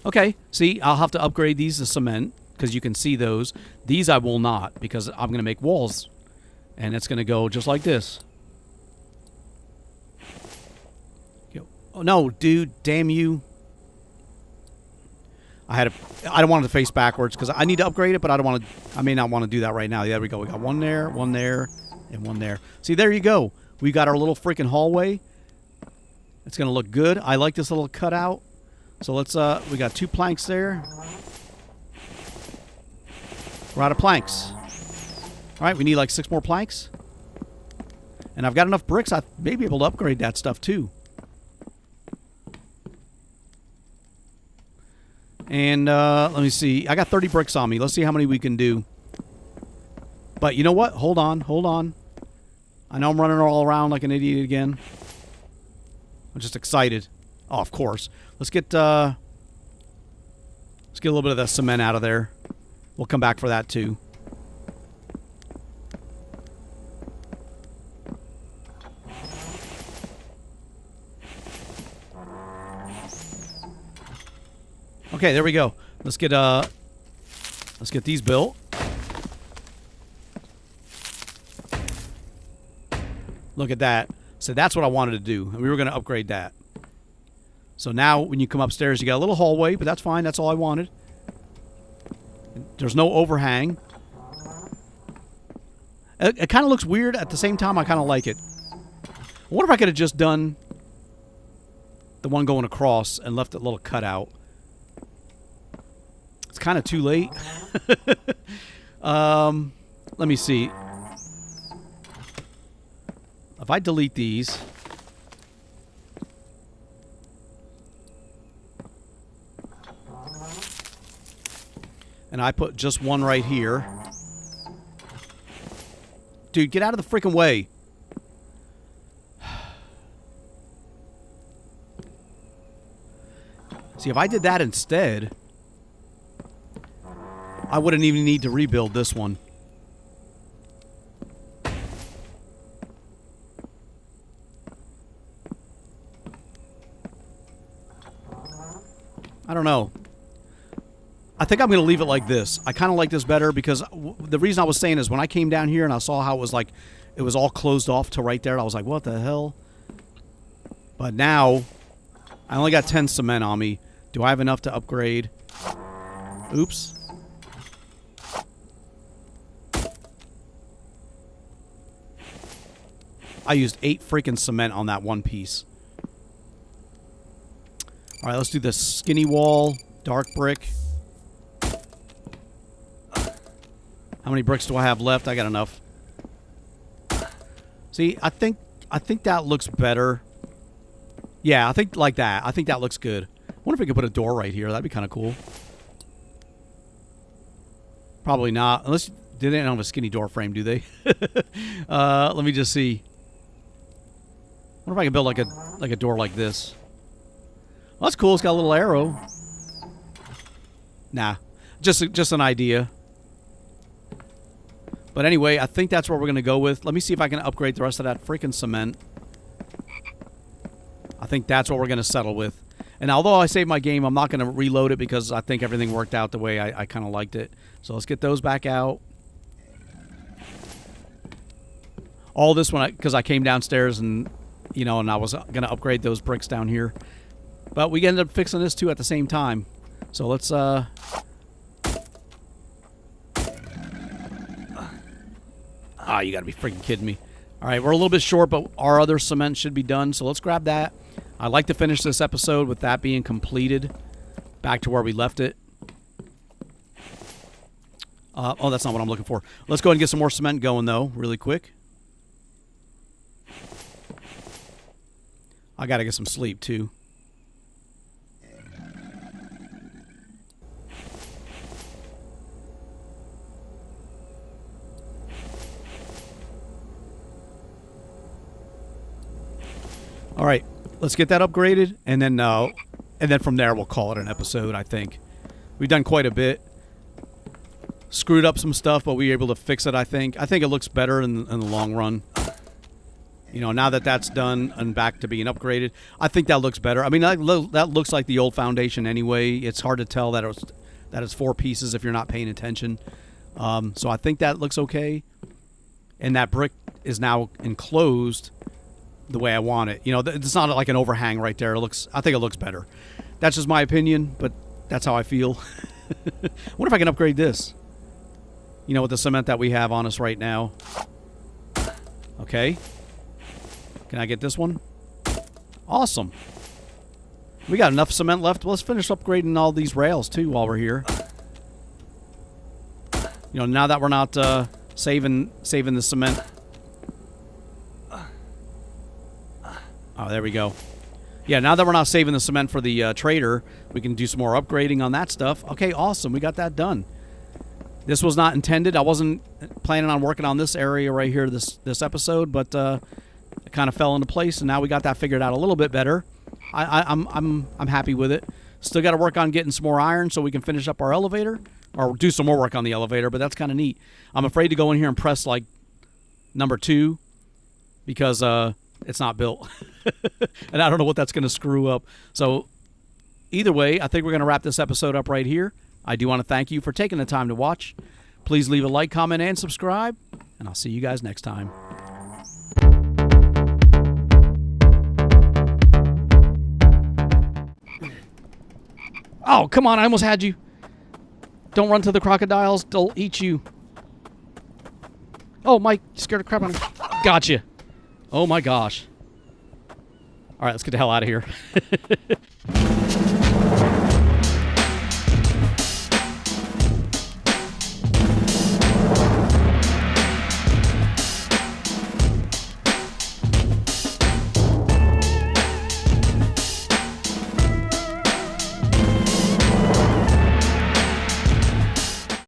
Okay, see, I'll have to upgrade these to cement because you can see those. These I will not because I'm going to make walls. And it's going to go just like this. Oh, no, dude, damn you. I don't want it to face backwards because I need to upgrade it, but I may not want to do that right now. There we go. We got one there, and one there. See, there you go. We got our little freaking hallway. It's going to look good. I like this little cutout. So let's, we got 2 planks there. We're out of planks. All right, we need like 6 more planks. And I've got enough bricks. I may be able to upgrade that stuff too. And let me see. I got 30 bricks on me. Let's see how many we can do. But you know what? Hold on. Hold on. I know I'm running all around like an idiot again. I'm just excited. Oh, of course. Let's get a little bit of the cement out of there. We'll come back for that too. Okay, there we go. Let's get these built. Look at that. So that's what I wanted to do, and we were going to upgrade that. So now when you come upstairs, you got a little hallway, but that's fine. That's all I wanted. There's no overhang. It kind of looks weird. At the same time, I kind of like it. I wonder if I could have just done the one going across and left a little cutout. It's kind of too late. Let me see. If I delete these... and I put just one right here... Dude, get out of the freaking way. See, if I did that instead, I wouldn't even need to rebuild this one. I don't know. I think I'm going to leave it like this. I kind of like this better because the reason I was saying is when I came down here and I saw how it was like, it was all closed off to right there, I was like, what the hell? But now, I only got 10 cement on me. Do I have enough to upgrade? Oops. I used 8 freaking cement on that one piece. All right, let's do the skinny wall, dark brick. How many bricks do I have left? I got enough. See, I think that looks better. Yeah, I think like that. I think that looks good. I wonder if we could put a door right here. That'd be kind of cool. Probably not. Unless they don't have a skinny door frame, do they? Let me just see. I wonder if I can build like a door like this. Well, that's cool. It's got a little arrow. Nah, just an idea. But anyway, I think that's what we're going to go with. Let me see if I can upgrade the rest of that freaking cement. I think that's what we're going to settle with. And although I saved my game, I'm not going to reload it because I think everything worked out the way I kind of liked it. So let's get those back out. All this one, because I came downstairs and, you know, and I was going to upgrade those bricks down here. But we ended up fixing this too at the same time. So let's, Ah, you gotta be freaking kidding me. All right, we're a little bit short, but our other cement should be done, so let's grab that. I'd like to finish this episode with that being completed. Back to where we left it. Oh, that's not what I'm looking for. Let's go ahead and get some more cement going, though, really quick. I gotta get some sleep, too. All right, let's get that upgraded, and then from there we'll call it an episode. I think we've done quite a bit, screwed up some stuff, but we were able to fix it. I think it looks better in the long run. You know, now that that's done and back to being upgraded, I think that looks better. I mean, that looks like the old foundation anyway. It's hard to tell that it's 4 pieces if you're not paying attention. So I think that looks okay, and that brick is now enclosed the way I want it. You know, it's not like an overhang right there. I think it looks better. That's just my opinion, but that's how I feel. I wonder if I can upgrade this. You know, with the cement that we have on us right now. Okay. Can I get this one? Awesome. We got enough cement left. Let's finish upgrading all these rails, too, while we're here. You know, now that we're not saving the cement. Oh, there we go. Yeah, now that we're not saving the cement for the trader, we can do some more upgrading on that stuff. Okay, awesome. We got that done. This was not intended. I wasn't planning on working on this area right here this episode, but it kind of fell into place, and now we got that figured out a little bit better. I'm happy with it. Still got to work on getting some more iron so we can finish up our elevator, or do some more work on the elevator, but that's kind of neat. I'm afraid to go in here and press, like, number 2 because it's not built. And I don't know what that's going to screw up. So either way, I think we're going to wrap this episode up right here. I do want to thank you for taking the time to watch. Please leave a like, comment, and subscribe, and I'll see you guys next time. Oh, come on. I almost had you. Don't run to the crocodiles. They'll eat you. Oh, Mike, you scared the crap out of me. Gotcha. Oh, my gosh. All right, let's get the hell out of here.